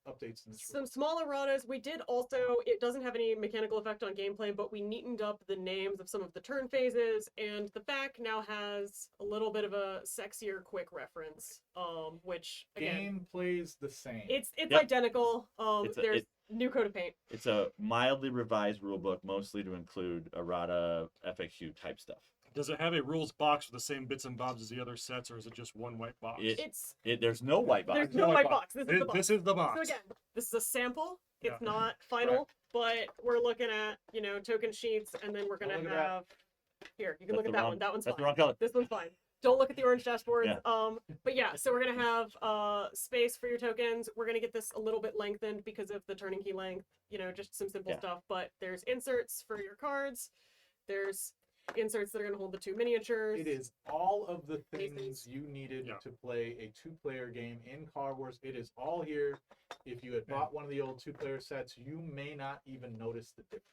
Speaker 3: updates in this.
Speaker 4: Some small erratas. We did also, it doesn't have any mechanical effect on gameplay, but we neatened up the names of some of the turn phases, and the back now has a little bit of a sexier quick reference, which again,
Speaker 3: Game plays the same.
Speaker 4: it's
Speaker 2: Yep.
Speaker 4: identical. There's
Speaker 2: It-
Speaker 4: new coat of paint.
Speaker 2: It's a mildly revised rule book, mostly to include errata FAQ type stuff.
Speaker 1: Does it have a rules box with the same bits and bobs as the other sets, or is it just one white box?
Speaker 4: It's
Speaker 2: There's no white box.
Speaker 4: there's no white box. This is the box.
Speaker 1: This is the box.
Speaker 4: So again, this is a sample. It's
Speaker 1: Yeah.
Speaker 4: not final, but we're looking at, token sheets, and then we're gonna
Speaker 3: Look at that.
Speaker 4: have here. You can
Speaker 2: That's
Speaker 4: look at
Speaker 2: the
Speaker 4: that
Speaker 2: wrong-
Speaker 4: one. That one's
Speaker 2: That's the
Speaker 4: fine.
Speaker 2: wrong color.
Speaker 4: This one's fine. Don't look at the orange dashboards.
Speaker 2: Yeah.
Speaker 4: But yeah, so we're gonna have space for your tokens. We're gonna get this a little bit lengthened because of the turning key length. Just some simple
Speaker 2: Yeah.
Speaker 4: stuff. But there's inserts for your cards. There's inserts that are gonna hold the two miniatures.
Speaker 3: It is all of the
Speaker 4: These
Speaker 3: things you needed
Speaker 1: Yeah.
Speaker 3: to play a two-player game in Car Wars. It is all here. If you had bought one of the old two-player sets, you may not even notice the difference.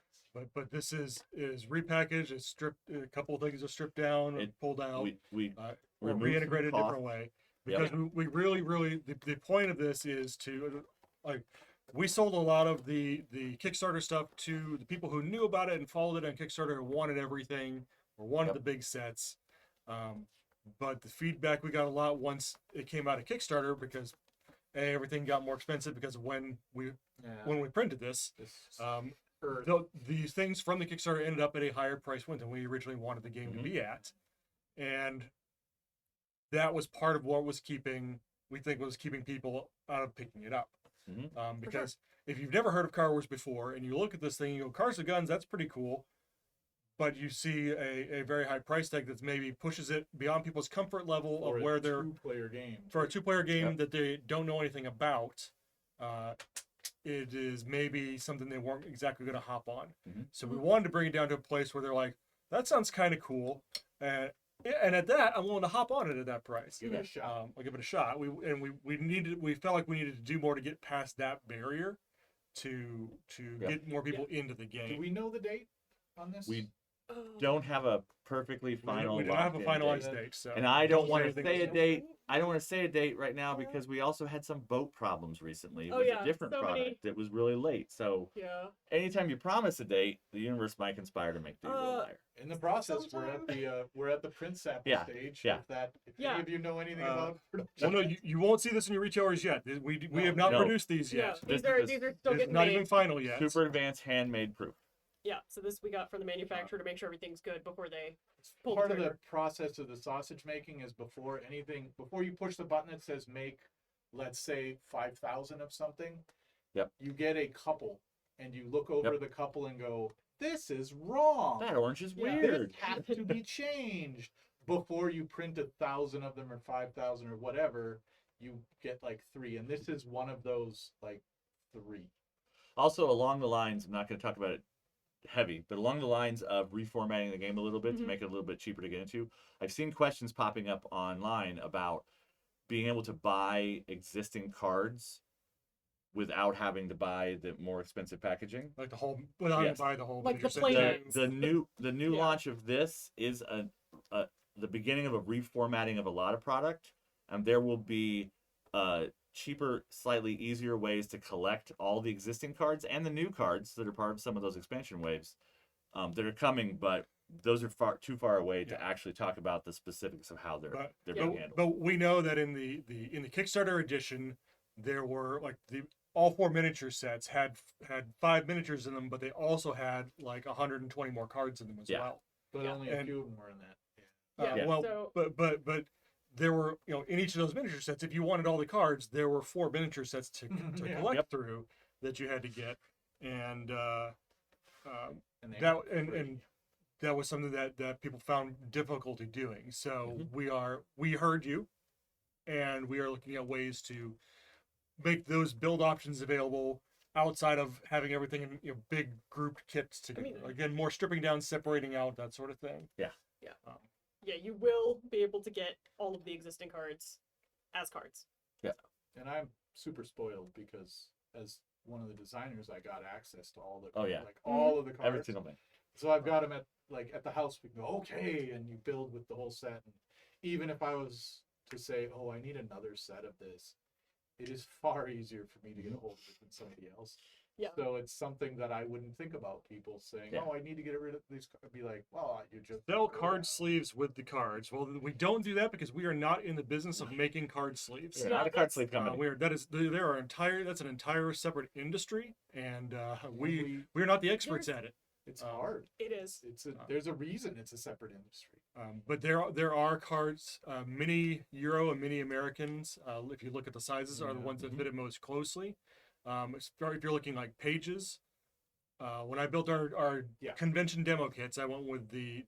Speaker 1: But this is repackaged. It's stripped. A couple of things are stripped down and pulled out.
Speaker 2: We
Speaker 1: Or
Speaker 2: removed some
Speaker 1: reintegrated a
Speaker 2: cost.
Speaker 1: different way because we really the point of this is to we sold a lot of the Kickstarter stuff to the people who knew about it and followed it on Kickstarter and wanted everything or wanted
Speaker 2: Yep.
Speaker 1: the big sets. But the feedback we got a lot once it came out of Kickstarter because everything got more expensive because of when we printed this. These things from the Kickstarter ended up at a higher price point than we originally wanted the game to be at, and that was part of what was keeping people out of picking it up.
Speaker 2: Mhm.
Speaker 1: Because if you've never heard of Car Wars before and you look at this thing, you go, Cars and Guns, that's pretty cool. But you see a very high price tag that maybe pushes it beyond people's comfort level
Speaker 3: Or
Speaker 1: of
Speaker 3: a
Speaker 1: where they're
Speaker 3: two-player game.
Speaker 1: for a two-player game
Speaker 2: Yep.
Speaker 1: that they don't know anything about. It is maybe something they weren't exactly going to hop on.
Speaker 2: Mhm.
Speaker 1: So we wanted to bring it down to a place where they're like, that sounds kind of cool. And at that, I'm willing to hop on it at that price.
Speaker 3: Give it a shot.
Speaker 1: I'll give it a shot. We felt like we needed to do more to get past that barrier to
Speaker 2: Yeah.
Speaker 1: get more people into the
Speaker 3: Do
Speaker 1: game.
Speaker 3: we know the date on this?
Speaker 2: We
Speaker 4: Oh.
Speaker 2: don't have a perfectly final.
Speaker 1: We don't have a
Speaker 2: locked-in
Speaker 1: finalized
Speaker 2: date.
Speaker 1: date, so
Speaker 2: And I don't
Speaker 1: say
Speaker 2: want to
Speaker 1: anything
Speaker 2: say a
Speaker 1: else.
Speaker 2: date. I don't want to say a date right now because we also had some boat problems recently
Speaker 4: Oh,
Speaker 2: with
Speaker 4: yeah,
Speaker 2: a different
Speaker 4: so
Speaker 2: product
Speaker 4: many.
Speaker 2: that was really late. So
Speaker 4: Yeah.
Speaker 2: anytime you promise a date, the universe might conspire to make the real liar.
Speaker 3: In the process,
Speaker 4: Sometime.
Speaker 3: we're at the print sample
Speaker 2: Yeah,
Speaker 3: stage.
Speaker 2: yeah.
Speaker 3: If
Speaker 4: Yeah.
Speaker 3: any of you know anything
Speaker 1: Uh,
Speaker 3: about production,
Speaker 1: Well, no, you won't see this in your retailers yet. We
Speaker 3: No.
Speaker 1: have not
Speaker 2: No.
Speaker 1: produced these
Speaker 4: Yeah.
Speaker 1: yet.
Speaker 2: This
Speaker 4: These are
Speaker 2: is-
Speaker 4: these are still
Speaker 1: It's
Speaker 4: getting
Speaker 1: not
Speaker 4: made.
Speaker 1: even final yet.
Speaker 2: Super advanced handmade proof.
Speaker 4: Yeah. So this we got from the manufacturer to make sure everything's good before they pull
Speaker 3: part
Speaker 4: the
Speaker 3: of the
Speaker 4: trigger.
Speaker 3: process of the sausage making is before you push the button that says make, let's say 5,000 of something.
Speaker 2: Yep.
Speaker 3: You get a couple, and you look over
Speaker 2: Yep.
Speaker 3: the couple and go, "This is wrong.
Speaker 2: That orange is
Speaker 4: Yeah.
Speaker 2: weird.
Speaker 3: This has to be changed." Before you print 1,000 of them or 5,000 or whatever, you get like 3, and this is one of those like 3.
Speaker 2: Also, along the lines, I'm not going to talk about it heavy, but along the lines of reformatting the game a little bit to
Speaker 4: Mhm.
Speaker 2: make it a little bit cheaper to get into, I've seen questions popping up online about being able to buy existing cards without having to buy the more expensive packaging.
Speaker 1: Like the whole, without
Speaker 2: Yes.
Speaker 1: buy the whole.
Speaker 4: Like the
Speaker 1: miniature
Speaker 4: plain
Speaker 1: set.
Speaker 4: ones.
Speaker 2: The new
Speaker 4: Yeah.
Speaker 2: launch of this is the beginning of a reformatting of a lot of product, and there will be cheaper, slightly easier ways to collect all the existing cards and the new cards that are part of some of those expansion waves that are coming, but those are too far away to
Speaker 1: Yeah.
Speaker 2: actually talk about the specifics of how they're
Speaker 1: But,
Speaker 2: being
Speaker 1: but,
Speaker 2: handled.
Speaker 1: but we know that in the Kickstarter edition, there were like all 4 miniature sets had 5 miniatures in them, but they also had like 120 more cards in them as
Speaker 2: Yeah.
Speaker 1: well.
Speaker 3: But
Speaker 4: Yeah.
Speaker 3: only a
Speaker 1: And-
Speaker 3: few of them were in that.
Speaker 4: Yeah.
Speaker 1: Well,
Speaker 4: So
Speaker 1: but there were, in each of those miniature sets, if you wanted all the cards, there were 4 miniature sets to
Speaker 3: Yeah.
Speaker 1: collect
Speaker 2: Yep.
Speaker 1: through that you had to get, and
Speaker 3: And they
Speaker 1: that
Speaker 3: were
Speaker 1: and
Speaker 3: free.
Speaker 1: that was something that people found difficulty doing. So
Speaker 2: Mhm.
Speaker 1: we heard you, and we are looking at ways to make those build options available outside of having everything in big grouped kits together.
Speaker 4: mean-
Speaker 1: Again, more stripping down, separating out, that sort of thing.
Speaker 4: yeah, you will be able to get all of the existing cards as cards.
Speaker 3: And I'm super spoiled because as one of the designers, I got access to all the
Speaker 2: Oh, yeah.
Speaker 3: like all of the
Speaker 2: Every
Speaker 3: cards.
Speaker 2: single thing.
Speaker 3: So I've got them at the house. We go, okay, and you build with the whole set. And even if I was to say, oh, I need another set of this, it is far easier for me to get a hold of it than somebody else.
Speaker 4: Yeah.
Speaker 3: So it's something that I wouldn't think about people saying,
Speaker 2: Yeah.
Speaker 3: oh, I need to get rid of these. I'd be like, well, you just
Speaker 1: Sell card sleeves with the cards. Well, we don't do that because we are not in the business of making card sleeves.
Speaker 2: We're
Speaker 4: No,
Speaker 2: not a card
Speaker 4: that's-
Speaker 2: sleeve company.
Speaker 1: That's an entire separate industry, and we're not the experts at it.
Speaker 3: It's hard.
Speaker 4: It is.
Speaker 3: There's a reason it's a separate industry.
Speaker 1: But there are cards, mini Euro and mini Americans. If you look at the sizes, are the ones that fit it most closely. If you're looking like pages, when I built our
Speaker 3: Yeah.
Speaker 1: convention demo kits, I went with the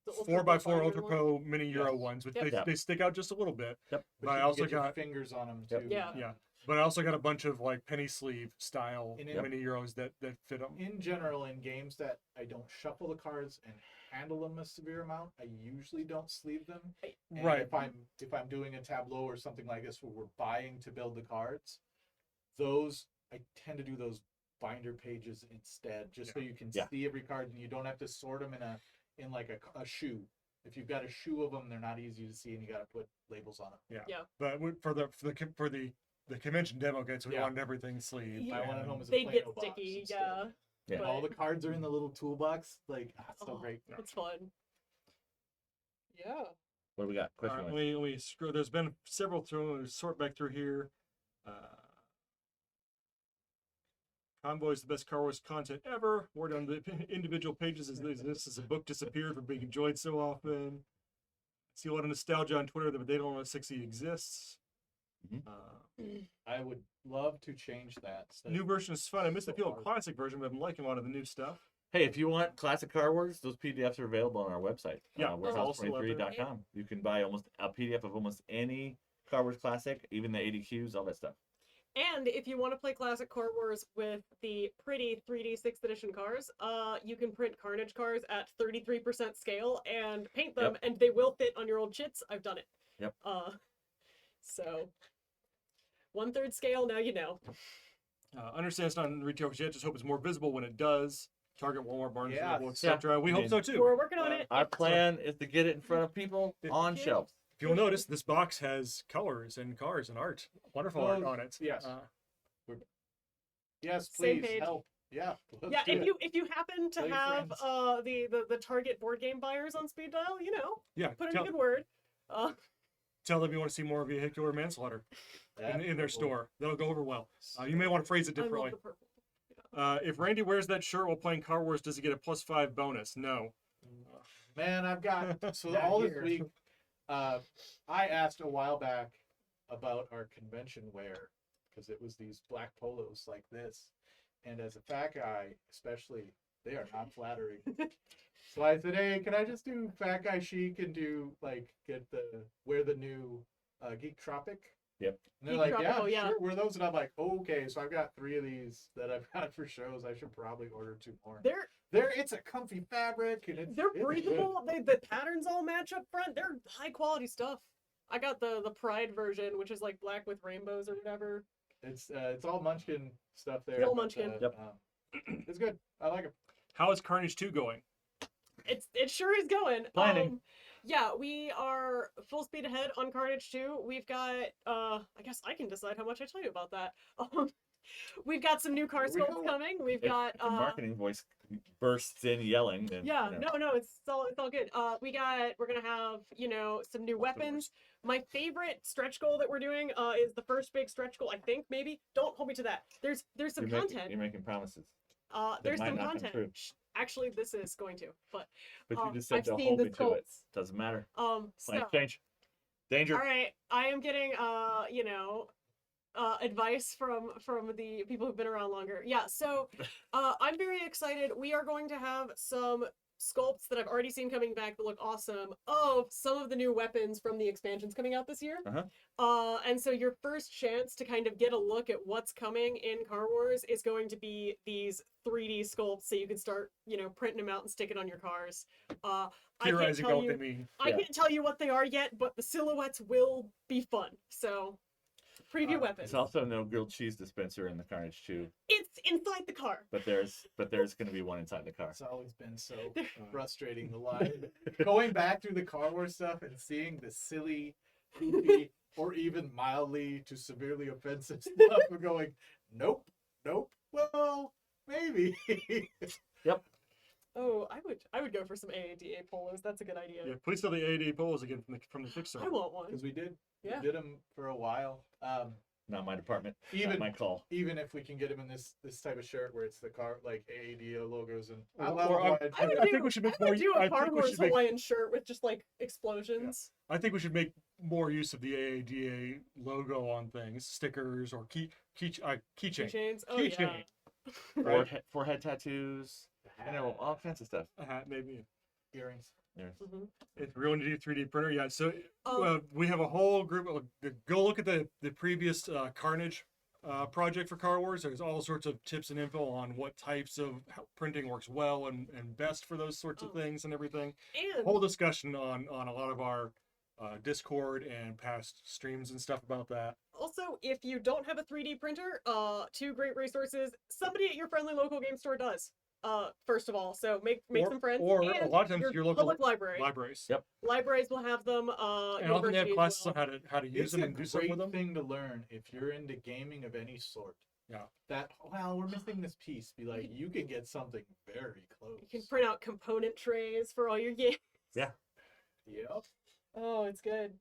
Speaker 4: The
Speaker 1: 4x4
Speaker 4: binder
Speaker 1: Ultra
Speaker 4: one.
Speaker 1: Pro mini Euro
Speaker 3: Yes.
Speaker 1: ones, which
Speaker 4: Yep.
Speaker 1: they stick out just a little bit.
Speaker 2: Yep.
Speaker 1: But I
Speaker 3: you
Speaker 1: also
Speaker 3: get your
Speaker 1: got
Speaker 3: fingers on them
Speaker 2: Yep.
Speaker 3: too.
Speaker 4: Yeah.
Speaker 1: but I also got a bunch of like penny sleeve style
Speaker 3: And
Speaker 1: mini Euros that fit them.
Speaker 3: In general, in games that I don't shuffle the cards and handle them a severe amount, I usually don't sleeve them. And
Speaker 1: Right.
Speaker 3: If I'm doing a tableau or something like this where we're buying to build the cards, those I tend to do those binder pages instead, just so you can
Speaker 2: Yeah.
Speaker 3: see every card and you don't have to sort them in like a shoe. If you've got a shoe of them, they're not easy to see, and you got to put labels on them.
Speaker 1: But for the convention demo kits, we
Speaker 3: Yeah.
Speaker 1: wanted everything sleeved.
Speaker 3: I want it
Speaker 1: and-
Speaker 3: home as a
Speaker 4: They get
Speaker 3: Play-Doh box
Speaker 4: sticky,
Speaker 3: instead.
Speaker 4: yeah.
Speaker 2: Yeah.
Speaker 4: But
Speaker 3: All the cards are in the little toolbox. Like, it's so
Speaker 4: Oh,
Speaker 3: great.
Speaker 4: It's fun. Yeah.
Speaker 2: What do we got?
Speaker 1: All
Speaker 2: Question
Speaker 1: right,
Speaker 2: one.
Speaker 1: let me scroll. There's been several through. Sort back through here. Convoy is the best Star Wars content ever. Word on the individual pages is this is a book disappeared from being enjoyed so often. See a lot of nostalgia on Twitter that they don't know 60 exists.
Speaker 3: I would love to change that.
Speaker 1: New version is fun. I missed the
Speaker 3: So
Speaker 1: feel of
Speaker 3: hard.
Speaker 1: classic version, but I'm liking a lot of the new stuff.
Speaker 2: Hey, if you want classic Car Wars, those PDFs are available on our website.
Speaker 1: Yeah,
Speaker 2: warehouse23.com. You can buy almost a PDF of almost any Car Wars classic, even the ADQs, all that stuff.
Speaker 4: And if you want to play classic Car Wars with the pretty 3D 6th edition cars, you can print Carnage cars at 33% scale and paint them, and they will fit on your old chits. I've done it.
Speaker 2: Yep.
Speaker 4: So 1/3 scale. Now you know.
Speaker 1: Understand it's not in retail yet. Just hope it's more visible when it does. Target, Walmart, Barnes
Speaker 3: Yeah.
Speaker 1: Noble, etc. We hope so too.
Speaker 4: We're working on it.
Speaker 2: Our plan is to get it in front of people on
Speaker 4: Yeah.
Speaker 2: shelves.
Speaker 1: If you'll notice, this box has colors and cars and art. Wonderful art on it.
Speaker 3: Yes. Yes,
Speaker 4: Same
Speaker 3: please
Speaker 4: page.
Speaker 3: help. Yeah. let's
Speaker 4: Yeah,
Speaker 3: do
Speaker 4: if
Speaker 3: it.
Speaker 4: you happen to
Speaker 3: Tell your
Speaker 4: have
Speaker 3: friends.
Speaker 4: the Target board game buyers on speed dial,
Speaker 1: Yeah.
Speaker 4: put in a good word.
Speaker 1: Tell them you want to see more vehicular manslaughter in their
Speaker 3: Absolutely.
Speaker 1: store. That'll go over well. You may want to phrase it
Speaker 4: I love
Speaker 1: differently.
Speaker 4: the purple.
Speaker 1: If Randy wears that shirt while playing Car Wars, does he get a +5 bonus? No.
Speaker 3: Man, I've got so
Speaker 1: Not
Speaker 3: all this
Speaker 1: here.
Speaker 3: week. I asked a while back about our convention wear because it was these black polos like this, and as a fat guy, especially, they are not flattering. So I said, "Hey, can I just do fat guy chic and wear the new Geek Tropic?"
Speaker 2: Yep.
Speaker 3: And they're
Speaker 4: Geek
Speaker 3: like,
Speaker 4: Tropical,
Speaker 3: "Yeah,
Speaker 4: yeah.
Speaker 3: sure, wear those." And I'm like, "Okay, so I've got 3 of these that I've got for shows. I should probably order 2 more." It's a comfy fabric and it's
Speaker 4: They're
Speaker 3: it's good.
Speaker 4: breathable. The patterns all match up front. They're high quality stuff. I got the Pride version, which is like black with rainbows or whatever.
Speaker 3: It's all Munchkin stuff there.
Speaker 4: Still
Speaker 3: but,
Speaker 4: Munchkin.
Speaker 2: Yep.
Speaker 3: It's good. I like it.
Speaker 1: How is Carnage 2 going?
Speaker 4: It sure is going.
Speaker 2: Planning.
Speaker 4: Yeah, we are full speed ahead on Carnage 2. We've got I guess I can decide how much I tell you about that. We've got some new car
Speaker 3: Here we
Speaker 4: sculpts
Speaker 3: go.
Speaker 4: coming. We've
Speaker 2: If
Speaker 4: got
Speaker 2: the marketing voice bursts in yelling, then
Speaker 4: yeah,
Speaker 2: you know.
Speaker 4: no, it's all good. We're gonna have, some new weapons. My favorite stretch goal that we're doing is the first big stretch goal, I think, maybe. Don't hold me to that. There's some content.
Speaker 2: You're making promises.
Speaker 4: There's
Speaker 2: might
Speaker 4: some
Speaker 2: not come
Speaker 4: content.
Speaker 2: true.
Speaker 4: Actually, this is going to, but
Speaker 2: But you just said
Speaker 4: I've
Speaker 2: don't
Speaker 4: seen
Speaker 2: hold
Speaker 4: the
Speaker 2: me to it.
Speaker 4: sculpts.
Speaker 2: Doesn't matter.
Speaker 4: So
Speaker 2: Plan change. Danger.
Speaker 4: all right, I am getting advice from the people who've been around longer. Yeah, so I'm very excited. We are going to have some sculpts that I've already seen coming back that look awesome of some of the new weapons from the expansions coming out this year. And so your first chance to kind of get a look at what's coming in Car Wars is going to be these 3D sculpts, so you can start, printing them out and stick it on your cars. I can't
Speaker 1: Theorizing
Speaker 4: tell
Speaker 1: about what they
Speaker 4: you.
Speaker 1: mean.
Speaker 4: I can't tell you what they are yet, but the silhouettes will be fun. So Preview weapons.
Speaker 2: There's also no grilled cheese dispenser in the Carnage 2,
Speaker 4: It's inside the car.
Speaker 2: but there's going to be one inside the car.
Speaker 3: It's always been so frustrating. The line going back through the Car Wars stuff and seeing the silly, goofy, or even mildly to severely offensive stuff, and going, nope. Well, maybe.
Speaker 4: Oh, I would go for some AADA polos. That's a good idea.
Speaker 1: Yeah, please tell the AAD polls again from the Kickstarter.
Speaker 4: I want one.
Speaker 3: Because we did
Speaker 4: Yeah.
Speaker 3: them for a while.
Speaker 2: Not my department.
Speaker 3: Even
Speaker 2: Not my call.
Speaker 3: even if we can get them in this type of shirt where it's the car like AADO logos and
Speaker 1: I think we should make
Speaker 4: I
Speaker 1: more.
Speaker 4: would do a
Speaker 1: I
Speaker 4: Car
Speaker 1: think we
Speaker 4: Wars
Speaker 1: should make.
Speaker 4: Hawaiian shirt with just like explosions.
Speaker 1: I think we should make more use of the AADA logo on things, stickers or keychain.
Speaker 4: Keychains. Oh
Speaker 1: Keychain.
Speaker 4: yeah.
Speaker 1: Right.
Speaker 2: Forehead tattoos. I know, all kinds of stuff.
Speaker 1: A hat, maybe.
Speaker 3: earrings.
Speaker 4: Mhm.
Speaker 1: If we're going to do 3D printer, yeah. So
Speaker 4: Um,
Speaker 1: we have a whole group. Go look at the previous Carnage project for Car Wars. There's all sorts of tips and info on what types of how printing works well and best for those sorts of
Speaker 4: Oh.
Speaker 1: things and everything.
Speaker 4: And
Speaker 1: Whole discussion on a lot of our Discord and past streams and stuff about that.
Speaker 4: also, if you don't have a 3D printer, two great resources. Somebody at your friendly local game store does. First of all, so make
Speaker 1: Or-
Speaker 4: some friends.
Speaker 1: or a
Speaker 4: and
Speaker 1: lot of times your local
Speaker 4: public library.
Speaker 1: Libraries.
Speaker 2: Yep.
Speaker 4: Libraries will have them.
Speaker 1: And often they have
Speaker 4: universities
Speaker 1: classes
Speaker 4: will.
Speaker 1: on how to use
Speaker 3: It's
Speaker 1: them
Speaker 3: a
Speaker 1: and do something
Speaker 3: great
Speaker 1: with them.
Speaker 3: thing to learn if you're into gaming of any sort.
Speaker 1: Yeah.
Speaker 3: That we're missing this piece. Be like, you can get something very close.
Speaker 4: You can print out component trays for all your games.
Speaker 2: Yeah.
Speaker 3: Yep.
Speaker 4: Oh, it's good.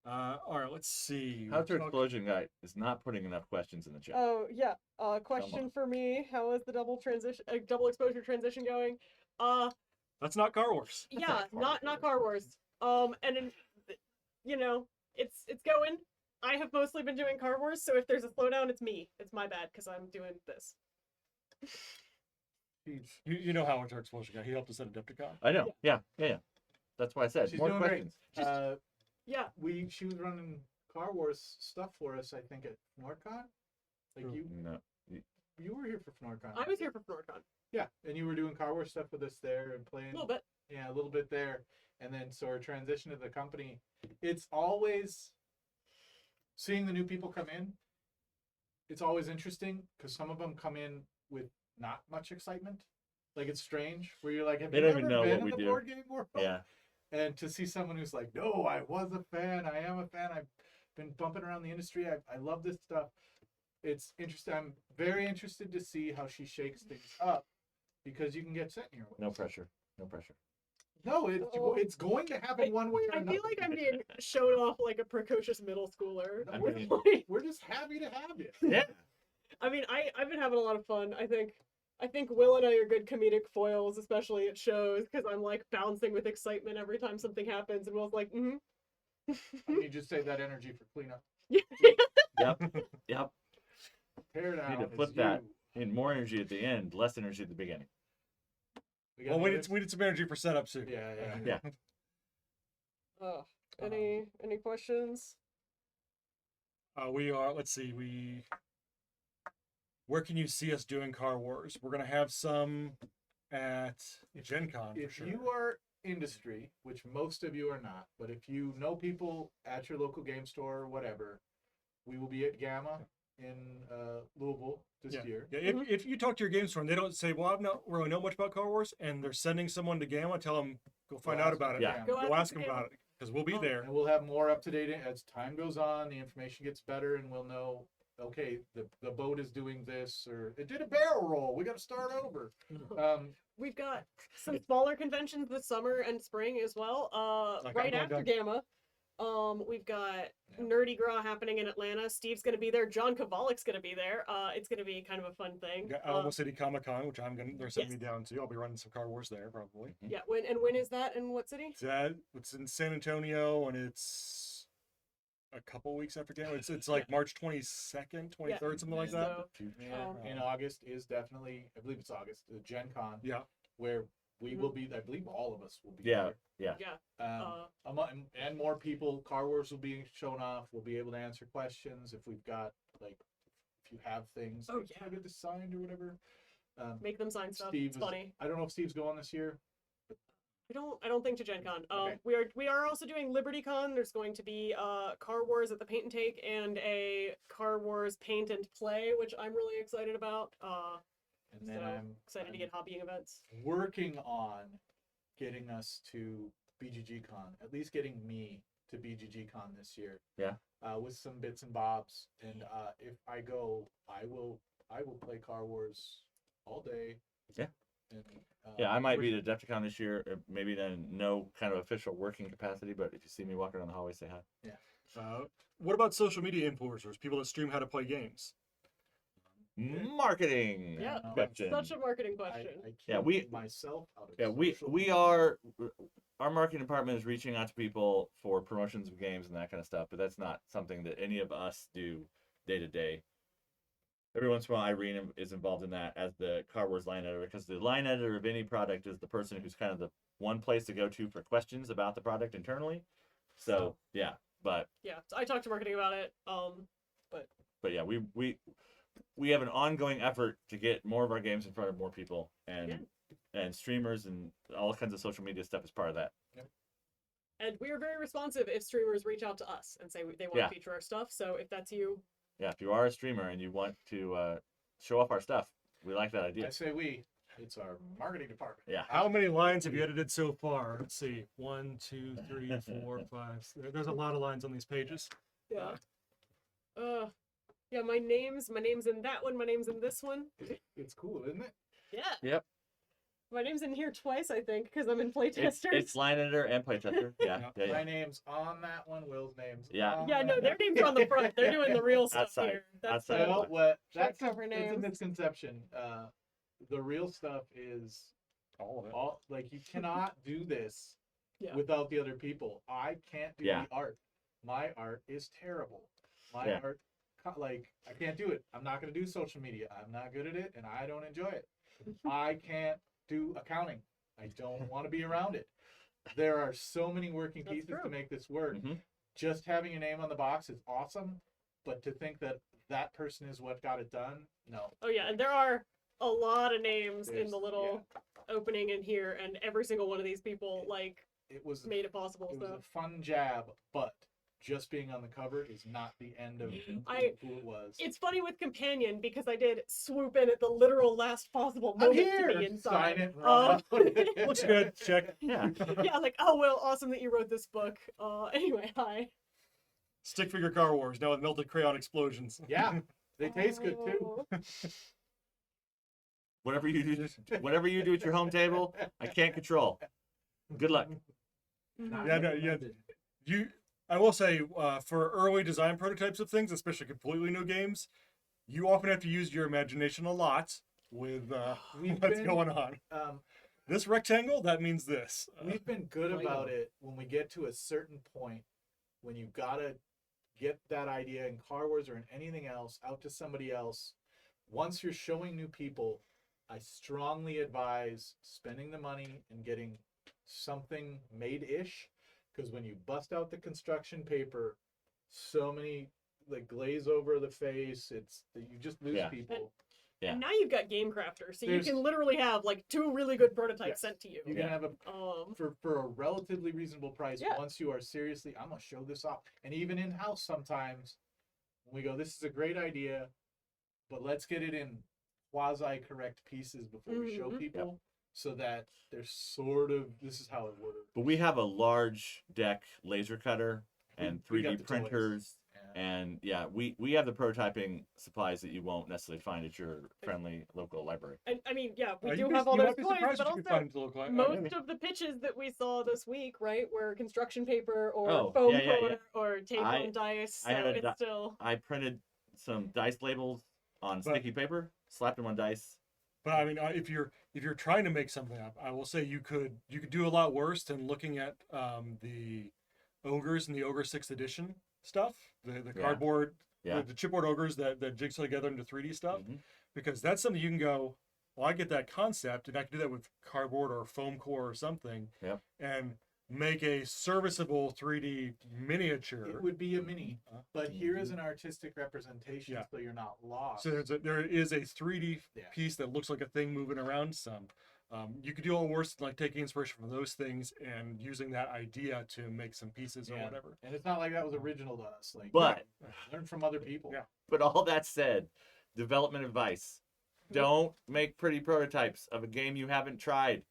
Speaker 1: All right, let's see.
Speaker 2: How's your
Speaker 1: Talk-
Speaker 2: explosion guy is not putting enough questions in the chat.
Speaker 4: Oh yeah. Question for me: how is the double exposure transition going?
Speaker 1: That's not Car Wars.
Speaker 4: Yeah,
Speaker 2: Car
Speaker 4: not Car Wars. You know, it's going. I have mostly been doing Car Wars, so if there's a slowdown, it's me. It's my bad because I'm doing this.
Speaker 1: You know how our explosion guy. He helped us at Adepticon.
Speaker 2: I know. Yeah. That's why I said
Speaker 3: She's
Speaker 2: more
Speaker 3: doing
Speaker 2: questions.
Speaker 3: great.
Speaker 4: Yeah.
Speaker 3: She was running Car Wars stuff for us, I think, at FnorCon. Like
Speaker 2: No.
Speaker 3: you were here for FnorCon.
Speaker 4: I was here for FnorCon.
Speaker 3: Yeah, and you were doing Car Wars stuff with us there and playing.
Speaker 4: A little bit.
Speaker 3: Yeah, a little bit there. And then so our transition to the company, it's always seeing the new people come in. It's always interesting because some of them come in with not much excitement. Like it's strange where you're like, have
Speaker 2: They
Speaker 3: you
Speaker 2: don't
Speaker 3: ever
Speaker 2: even know
Speaker 3: been
Speaker 2: what
Speaker 3: in
Speaker 2: we
Speaker 3: the
Speaker 2: do.
Speaker 3: board game world?
Speaker 2: Yeah.
Speaker 3: And to see someone who's like, no, I was a fan. I am a fan. I've been bumping around the industry. I love this stuff. It's interesting. I'm very interested to see how she shakes things up because you can get set in your way.
Speaker 2: No pressure. No pressure.
Speaker 3: No,
Speaker 4: Oh.
Speaker 3: it's going to happen one way or
Speaker 4: I
Speaker 3: another.
Speaker 4: feel like I'm being shown off like a precocious middle schooler.
Speaker 2: I
Speaker 3: we're,
Speaker 2: mean-
Speaker 3: we're just happy to have you.
Speaker 2: Yeah.
Speaker 4: I mean, I've been having a lot of fun. I think Will and I are good comedic foils, especially at shows, because I'm like bouncing with excitement every time something happens, and Will's like, mm-hmm.
Speaker 3: You just save that energy for cleanup.
Speaker 2: Yep.
Speaker 3: Tear it
Speaker 2: Need
Speaker 3: out.
Speaker 2: to flip
Speaker 3: It's
Speaker 2: that.
Speaker 3: you.
Speaker 2: And more energy at the end, less energy at the beginning.
Speaker 3: We got
Speaker 1: Well, we
Speaker 3: others?
Speaker 1: need some energy for setup soon.
Speaker 3: Yeah.
Speaker 2: Yeah.
Speaker 4: Any questions?
Speaker 1: We are. Let's see. Where can you see us doing Car Wars? We're gonna have some at Gen Con for
Speaker 3: If
Speaker 1: sure.
Speaker 3: you are industry, which most of you are not, but if you know people at your local game store or whatever, we will be at Gamma in Louisville this year.
Speaker 1: Yeah, if you talk to your game store and they don't say, "Well, I don't really know much about Car Wars," and they're sending someone to Gamma, tell them go find out about it.
Speaker 2: Yeah.
Speaker 4: Go
Speaker 1: Go ask them
Speaker 4: to
Speaker 1: about it because we'll be
Speaker 4: Oh.
Speaker 1: there.
Speaker 3: And we'll have more up to date as time goes on. The information gets better, and we'll know. Okay, the boat is doing this, or it did a barrel roll. We got to start over.
Speaker 4: We've got some smaller conventions this summer and spring as well.
Speaker 1: Like
Speaker 4: Right
Speaker 1: I'm
Speaker 4: after
Speaker 1: going
Speaker 4: Gamma. We've got
Speaker 3: Yeah.
Speaker 4: Nerdy Gras happening in Atlanta. Steve's gonna be there. John Kavalik's gonna be there. It's gonna be kind of a fun thing.
Speaker 1: We got Alamo City Comic Con, which they're sending
Speaker 4: Yes.
Speaker 1: me down to. I'll be running some Car Wars there probably.
Speaker 4: Yeah. When is that? In what city?
Speaker 1: It's in San Antonio, and it's a couple weeks after Gamma. It's like March 22nd, 23rd, something like that.
Speaker 4: So,
Speaker 3: And in August is definitely, I believe it's August, the Gen Con,
Speaker 1: Yeah.
Speaker 3: where we will be. I believe all of us will be.
Speaker 2: Yeah.
Speaker 3: there.
Speaker 4: yeah.
Speaker 3: And more people. Car Wars will be shown off. We'll be able to answer questions if we've got if you have things.
Speaker 4: Oh,
Speaker 3: "Hey, can I
Speaker 4: yeah.
Speaker 3: get this signed or whatever.
Speaker 4: Make them sign stuff.
Speaker 3: Steve
Speaker 4: It's
Speaker 3: is-
Speaker 4: funny.
Speaker 3: I don't know if Steve's going this year. But
Speaker 4: I don't think to Gen Con.
Speaker 3: Okay.
Speaker 4: We are also doing Liberty Con. There's going to be Car Wars at the Paint and Take and a Car Wars Paint and Play, which I'm really excited about.
Speaker 3: And then
Speaker 4: So
Speaker 3: I'm
Speaker 4: excited to get hobbying events.
Speaker 3: working on getting us to BGG Con, at least getting me to BGG Con this year.
Speaker 2: Yeah.
Speaker 3: With some bits and bobs, and if I go, I will play Car Wars all day.
Speaker 2: Yeah.
Speaker 3: And,
Speaker 2: Yeah, I might be at Adepticon this year. Maybe then no kind of official working capacity, but if you see me walking around the hallway, say hi.
Speaker 1: What about social media influencers? People that stream how to play games.
Speaker 2: Marketing.
Speaker 4: Yeah,
Speaker 2: question.
Speaker 4: such a marketing
Speaker 3: I
Speaker 4: question.
Speaker 2: Yeah,
Speaker 3: can't
Speaker 2: we-
Speaker 3: get myself out of
Speaker 2: Yeah,
Speaker 3: social
Speaker 2: we
Speaker 3: media.
Speaker 2: are. Our marketing department is reaching out to people for promotions of games and that kind of stuff, but that's not something that any of us do day to day. Every once in a while, Irene is involved in that as the Car Wars line editor, because the line editor of any product is the person who's kind of the one place to go to for questions about the product internally. So yeah, but
Speaker 4: Yeah, so I talked to marketing about it.
Speaker 2: but yeah, we have an ongoing effort to get more of our games in front of more people, and streamers and all kinds of social media stuff is part of that.
Speaker 4: And we are very responsive if streamers reach out to us and say they want
Speaker 2: Yeah.
Speaker 4: to feature our stuff. So if that's you,
Speaker 2: Yeah, if you are a streamer and you want to show off our stuff, we like that
Speaker 3: I
Speaker 2: idea.
Speaker 3: say it's our marketing department.
Speaker 2: Yeah.
Speaker 1: How many lines have you edited so far? Let's see. 1, 2, 3, 4, 5. There's a lot of lines on these pages.
Speaker 4: yeah. Yeah, my name's in that one, my name's in this one.
Speaker 3: It's cool, isn't it?
Speaker 4: Yeah.
Speaker 2: Yep.
Speaker 4: My name's in here twice, I think, because I'm in playtesters.
Speaker 2: It's line editor and playtester. Yeah, yeah,
Speaker 3: My
Speaker 2: yeah.
Speaker 3: name's on that one. Will's name's
Speaker 2: Yeah.
Speaker 3: on
Speaker 4: Yeah, no,
Speaker 3: that
Speaker 4: their names are on the front. They're doing the real stuff
Speaker 2: Outside.
Speaker 4: here. That's
Speaker 2: Outside.
Speaker 3: Well, what
Speaker 4: Check
Speaker 3: that's
Speaker 4: cover
Speaker 3: it's a
Speaker 4: names.
Speaker 3: misconception. The real stuff is
Speaker 1: All of it.
Speaker 3: all like you cannot do this
Speaker 4: Yeah.
Speaker 3: without the other people. I can't do
Speaker 2: Yeah.
Speaker 3: the art. My art is terrible. My
Speaker 2: Yeah.
Speaker 3: art, like I can't do it. I'm not gonna do social media. I'm not good at it, and I don't enjoy it. I can't do accounting. I don't want to be around it. There are so many working
Speaker 4: That's
Speaker 3: pieces to
Speaker 4: true.
Speaker 3: make this work.
Speaker 2: Mhm.
Speaker 3: Just having a name on the box is awesome, but to think that that person is what got it done, no.
Speaker 4: Oh yeah, and there are a lot of names in
Speaker 3: There's-
Speaker 4: the little opening in here, and every single one of these people like
Speaker 3: It was
Speaker 4: made it possible.
Speaker 3: it was
Speaker 4: So
Speaker 3: a fun jab, but just being on the cover is not the end of who it was.
Speaker 4: it's funny with Companion because I did swoop in at the literal last possible
Speaker 3: I'm
Speaker 4: moment
Speaker 3: here.
Speaker 4: to be inside.
Speaker 3: Sign it. Run out.
Speaker 1: Looks good. Check.
Speaker 2: Yeah.
Speaker 4: Yeah, like, oh well, awesome that you wrote this book. Anyway, hi.
Speaker 1: Stick figure Car Wars now with melted crayon explosions.
Speaker 3: Yeah, they taste good too.
Speaker 4: Oh.
Speaker 2: Whatever you do at your home table, I can't control. Good luck.
Speaker 1: Yeah, no, yeah. I will say, for early design prototypes of things, especially completely new games, you often have to use your imagination a lot with
Speaker 3: We've
Speaker 1: what's
Speaker 3: been-
Speaker 1: going on.
Speaker 3: Um,
Speaker 1: This rectangle, that means this.
Speaker 3: we've been good
Speaker 4: Play-Doh.
Speaker 3: about it when we get to a certain point when you gotta get that idea in Car Wars or in anything else out to somebody else. Once you're showing new people, I strongly advise spending the money and getting something made-ish, because when you bust out the construction paper, so many like glaze over the face, you just lose
Speaker 2: Yeah.
Speaker 3: people.
Speaker 2: Yeah.
Speaker 4: And now you've got Game Crafter, so you
Speaker 3: There's-
Speaker 4: can literally have like 2 really good prototypes
Speaker 3: Yes.
Speaker 4: sent to you.
Speaker 3: You can
Speaker 2: Yeah.
Speaker 3: have a for a relatively reasonable price.
Speaker 4: Yeah.
Speaker 3: Once you are seriously, I'm gonna show this off, and even in house sometimes, when we go, this is a great idea, but let's get it in quasi correct pieces before we show
Speaker 4: Mhm.
Speaker 3: people, so that they're sort of this is how it works.
Speaker 2: But we have a large deck laser cutter and
Speaker 3: We got
Speaker 2: 3D
Speaker 3: the toys.
Speaker 2: printers.
Speaker 3: Yeah.
Speaker 2: And yeah, we have the prototyping supplies that you won't necessarily find at your friendly local library.
Speaker 4: And I mean, yeah, we
Speaker 1: You
Speaker 4: do
Speaker 1: can-
Speaker 4: have all
Speaker 1: you
Speaker 4: those
Speaker 1: might be
Speaker 4: toys,
Speaker 1: surprised
Speaker 4: but
Speaker 1: what you can
Speaker 4: also
Speaker 1: find to look like.
Speaker 4: most of the pitches that we saw this week, right, were construction paper or
Speaker 2: Oh,
Speaker 4: foam
Speaker 2: yeah, yeah,
Speaker 4: coater or tape
Speaker 2: I-
Speaker 4: on dice. So
Speaker 2: I had a
Speaker 4: it's
Speaker 2: di-
Speaker 4: still
Speaker 2: I printed some dice labels on
Speaker 1: But-
Speaker 2: sticky paper, slapped them on dice.
Speaker 1: But I mean, if you're trying to make something up, I will say you could do a lot worse than looking at the ogres and the ogre 6th edition stuff, the
Speaker 2: Yeah.
Speaker 1: cardboard,
Speaker 2: Yeah.
Speaker 1: the chipboard ogres that jigsaw together into 3D stuff,
Speaker 2: Mhm.
Speaker 1: because that's something you can go, well, I get that concept, and I can do that with cardboard or foam core or something,
Speaker 2: Yep.
Speaker 1: and make a serviceable 3D miniature.
Speaker 3: It would be a mini, but here is an artistic representation,
Speaker 1: Yeah.
Speaker 3: so you're not lost.
Speaker 1: So there is a 3D
Speaker 3: Yeah.
Speaker 1: piece that looks like a thing moving around some. You could do all worse than like taking inspiration from those things and using that idea to make some pieces or
Speaker 3: Yeah.
Speaker 1: whatever.
Speaker 3: And it's not like that was original to us. Like,
Speaker 2: But
Speaker 3: learn from other people.
Speaker 1: Yeah.
Speaker 2: but all that said, development advice: don't make pretty prototypes of a game you haven't tried.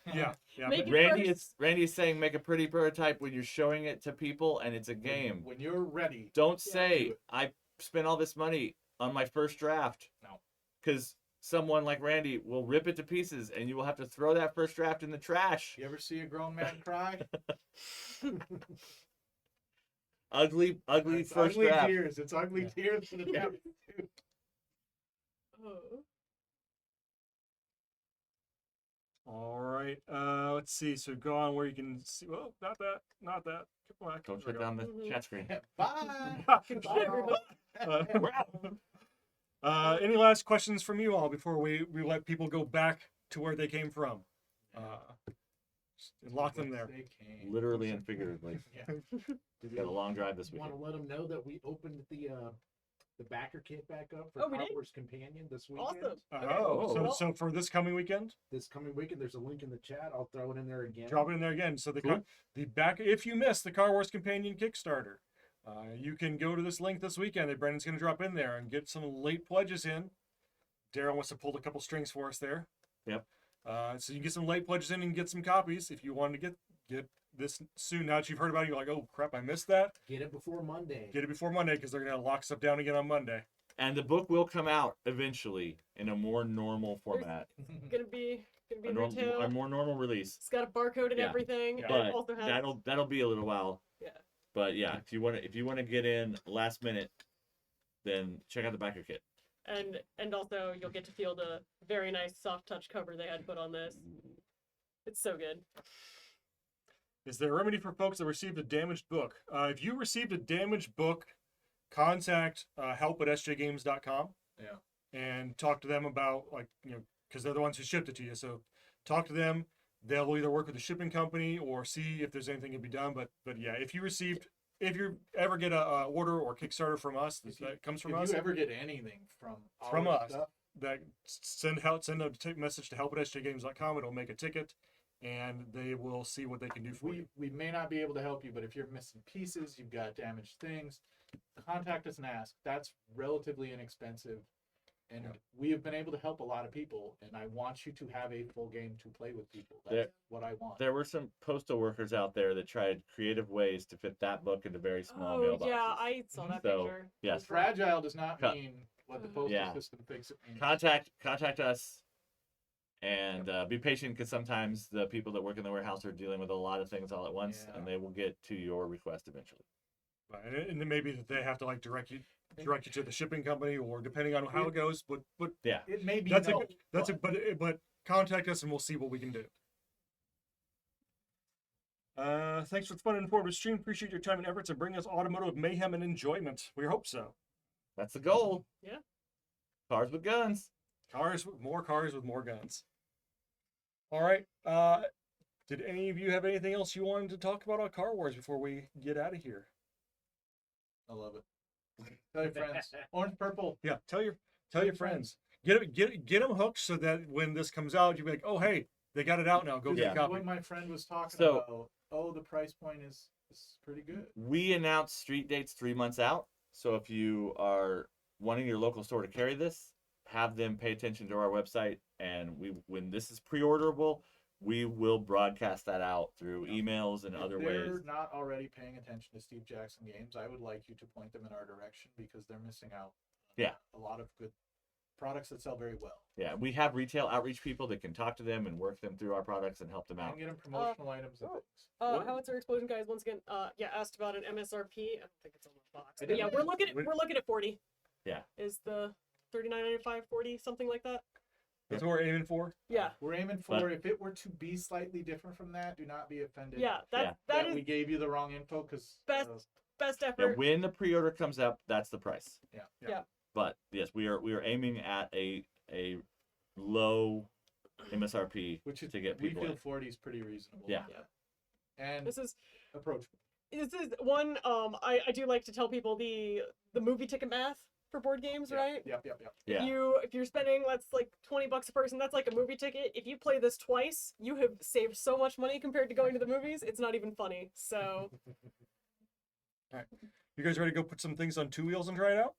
Speaker 1: Yeah, yeah.
Speaker 4: Make
Speaker 1: but-
Speaker 4: it
Speaker 2: Randy is saying make a pretty prototype when you're showing it to people and it's a game.
Speaker 3: When you're ready.
Speaker 2: Don't
Speaker 4: Yeah.
Speaker 2: say I spent all this money on my first draft.
Speaker 3: No.
Speaker 2: Because someone like Randy will rip it to pieces and you will have to throw that first draft in the trash.
Speaker 3: You ever see a grown man cry?
Speaker 2: Ugly
Speaker 3: It's
Speaker 2: first
Speaker 3: ugly
Speaker 2: draft.
Speaker 3: tears. It's ugly tears for the devil.
Speaker 4: Oh.
Speaker 1: All right. Let's see. So go on where you can see. Well, not that. Come on.
Speaker 2: Don't
Speaker 1: There
Speaker 2: shut
Speaker 1: we
Speaker 2: down the
Speaker 4: Mhm.
Speaker 2: chat screen.
Speaker 3: Bye.
Speaker 1: go.
Speaker 4: Bye, everybody.
Speaker 2: We're out.
Speaker 1: Any last questions from you all before we let people go back to where they came from? And lock them there.
Speaker 3: They came.
Speaker 2: Literally and figuratively.
Speaker 3: Yeah.
Speaker 2: Got a long drive this
Speaker 5: Want
Speaker 2: weekend.
Speaker 5: to let them know that we opened the backer kit back up for
Speaker 4: Oh, we
Speaker 5: Car
Speaker 4: did?
Speaker 5: Wars Companion this weekend.
Speaker 4: Awesome.
Speaker 1: Oh,
Speaker 2: Okay.
Speaker 1: so for this coming weekend,
Speaker 5: This coming weekend, there's a link in the chat. I'll throw it in there again.
Speaker 1: drop it in there again. So
Speaker 2: Cool.
Speaker 1: the back, if you missed the Car Wars Companion Kickstarter, you can go to this link this weekend that Brendan's going to drop in there and get some late pledges in. Daryl wants to pull a couple strings for us there.
Speaker 2: Yep.
Speaker 1: So you can get some late pledges in and get some copies if you want to get this soon. Now that you've heard about it, you're like, oh crap, I missed that.
Speaker 5: Get it before Monday.
Speaker 1: Get it before Monday because they're going to lock stuff down again on Monday.
Speaker 2: And the book will come out eventually in a more normal format.
Speaker 4: Gonna be
Speaker 2: A,
Speaker 4: retail.
Speaker 2: a more normal release.
Speaker 4: It's got a barcode and
Speaker 2: Yeah.
Speaker 4: everything.
Speaker 1: Yeah.
Speaker 4: And it
Speaker 2: But
Speaker 4: also has
Speaker 2: that'll be a little while.
Speaker 4: Yeah.
Speaker 2: But yeah, if you want to get in last minute, then check out the backer kit.
Speaker 4: and also you'll get to feel the very nice soft touch cover they had put on this. It's so good.
Speaker 1: Is there a remedy for folks that received a damaged book? If you received a damaged book, contact help@sjgames.com.
Speaker 3: Yeah.
Speaker 1: And talk to them about, like, because they're the ones who shipped it to you. So talk to them. They'll either work with the shipping company or see if there's anything can be done. But yeah, if you ever get a order or Kickstarter from us that comes from
Speaker 3: if
Speaker 1: us,
Speaker 3: you ever get anything from
Speaker 1: From
Speaker 3: our
Speaker 1: us.
Speaker 3: stuff,
Speaker 1: that send a message to help@sjgames.com. It'll make a ticket, and they will see what they can do for you.
Speaker 3: we may not be able to help you, but if you're missing pieces, you've got damaged things, contact us and ask. That's relatively inexpensive. And
Speaker 1: Yeah.
Speaker 3: we have been able to help a lot of people, and I want you to have a full game to play with people. That's
Speaker 2: There-
Speaker 3: what I want.
Speaker 2: There were some postal workers out there that tried creative ways to fit that book into very small
Speaker 4: Oh
Speaker 2: mailboxes.
Speaker 4: yeah, I saw that
Speaker 2: So,
Speaker 4: picture.
Speaker 2: yes.
Speaker 3: Fragile does not
Speaker 2: Cut.
Speaker 3: mean what the postal
Speaker 2: Yeah.
Speaker 3: system thinks it means.
Speaker 2: Contact us and be patient because sometimes the people that work in the warehouse are dealing with a lot of things all at once,
Speaker 3: Yeah.
Speaker 2: and they will get to your request eventually.
Speaker 1: Right, and then maybe that they have to like direct you to the shipping company, or depending on how it goes. But
Speaker 2: Yeah.
Speaker 3: It may be
Speaker 1: that's
Speaker 3: no,
Speaker 1: but contact us and we'll see what we can do. Thanks for the fun and informative stream. Appreciate your time and efforts in bringing us automotive mayhem and enjoyment. We hope so.
Speaker 2: That's the goal.
Speaker 4: Yeah.
Speaker 2: Cars with guns.
Speaker 1: Cars with more guns. All right. Did any of you have anything else you wanted to talk about on Car Wars before we get out of here?
Speaker 3: I love it. Tell your friends. Orange, purple.
Speaker 1: Yeah, tell your friends. Get them hooked so that when this comes out, you'll be like, oh hey, they got it out now. Go
Speaker 3: This
Speaker 1: get
Speaker 2: Yeah.
Speaker 1: a
Speaker 3: is
Speaker 1: copy.
Speaker 3: what my friend was talking
Speaker 2: So-
Speaker 3: about. Oh, the price point is pretty good.
Speaker 2: We announce street dates 3 months out. So if you are wanting your local store to carry this, have them pay attention to our website. And when this is pre-orderable, we will broadcast that out through emails and
Speaker 3: If
Speaker 2: other
Speaker 3: they're
Speaker 2: ways.
Speaker 3: not already paying attention to Steve Jackson Games, I would like you to point them in our direction because they're missing out on
Speaker 2: Yeah.
Speaker 3: a lot of good products that sell very well.
Speaker 2: Yeah, we have retail outreach people that can talk to them and work them through our products and help them out.
Speaker 3: And get them promotional items and things.
Speaker 4: Howitzer Explosion guys once again asked about an MSRP. I don't think it's on the box.
Speaker 3: I
Speaker 4: But yeah,
Speaker 3: didn't-
Speaker 4: we're looking at 40.
Speaker 2: Yeah.
Speaker 4: Is the 39.95 40 something like that?
Speaker 1: That's what we're aiming for.
Speaker 4: Yeah.
Speaker 3: We're aiming for,
Speaker 2: But-
Speaker 3: if it were to be slightly different from that, do not be offended
Speaker 4: Yeah,
Speaker 2: Yeah.
Speaker 4: that
Speaker 3: that we
Speaker 4: is
Speaker 3: gave you the wrong info because
Speaker 4: best
Speaker 2: Yeah,
Speaker 4: effort.
Speaker 2: when the pre-order comes up, that's the price.
Speaker 3: Yeah.
Speaker 4: Yeah.
Speaker 2: But yes, we are aiming at a low MSRP
Speaker 3: which is
Speaker 2: to get
Speaker 3: we
Speaker 2: people
Speaker 3: feel
Speaker 2: in.
Speaker 3: 40 is pretty reasonable.
Speaker 2: Yeah.
Speaker 4: Yeah.
Speaker 3: And
Speaker 4: This is
Speaker 3: approachable.
Speaker 4: one I do like to tell people the movie ticket math for board games,
Speaker 3: Yep,
Speaker 4: right?
Speaker 3: Yep.
Speaker 2: Yeah.
Speaker 4: If you're spending, that's like $20 a person, that's like a movie ticket. If you play this twice, you have saved so much money compared to going to the movies. It's not even funny. So
Speaker 1: You guys ready to go put some things on 2 wheels and try it out?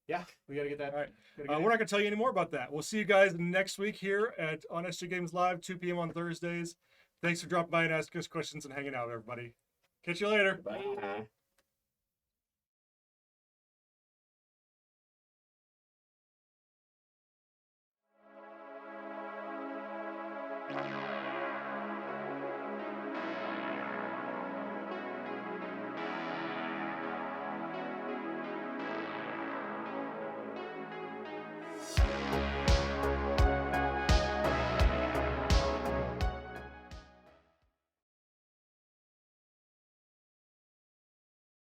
Speaker 3: Yeah, we gotta get that.
Speaker 1: All right.
Speaker 3: gotta get
Speaker 1: We're not going to tell you any more about that. We'll see you guys next week here on SJGames Live, 2 p.m. on Thursdays. Thanks for dropping by and asking us questions and hanging out, everybody. Catch you later.
Speaker 2: Bye.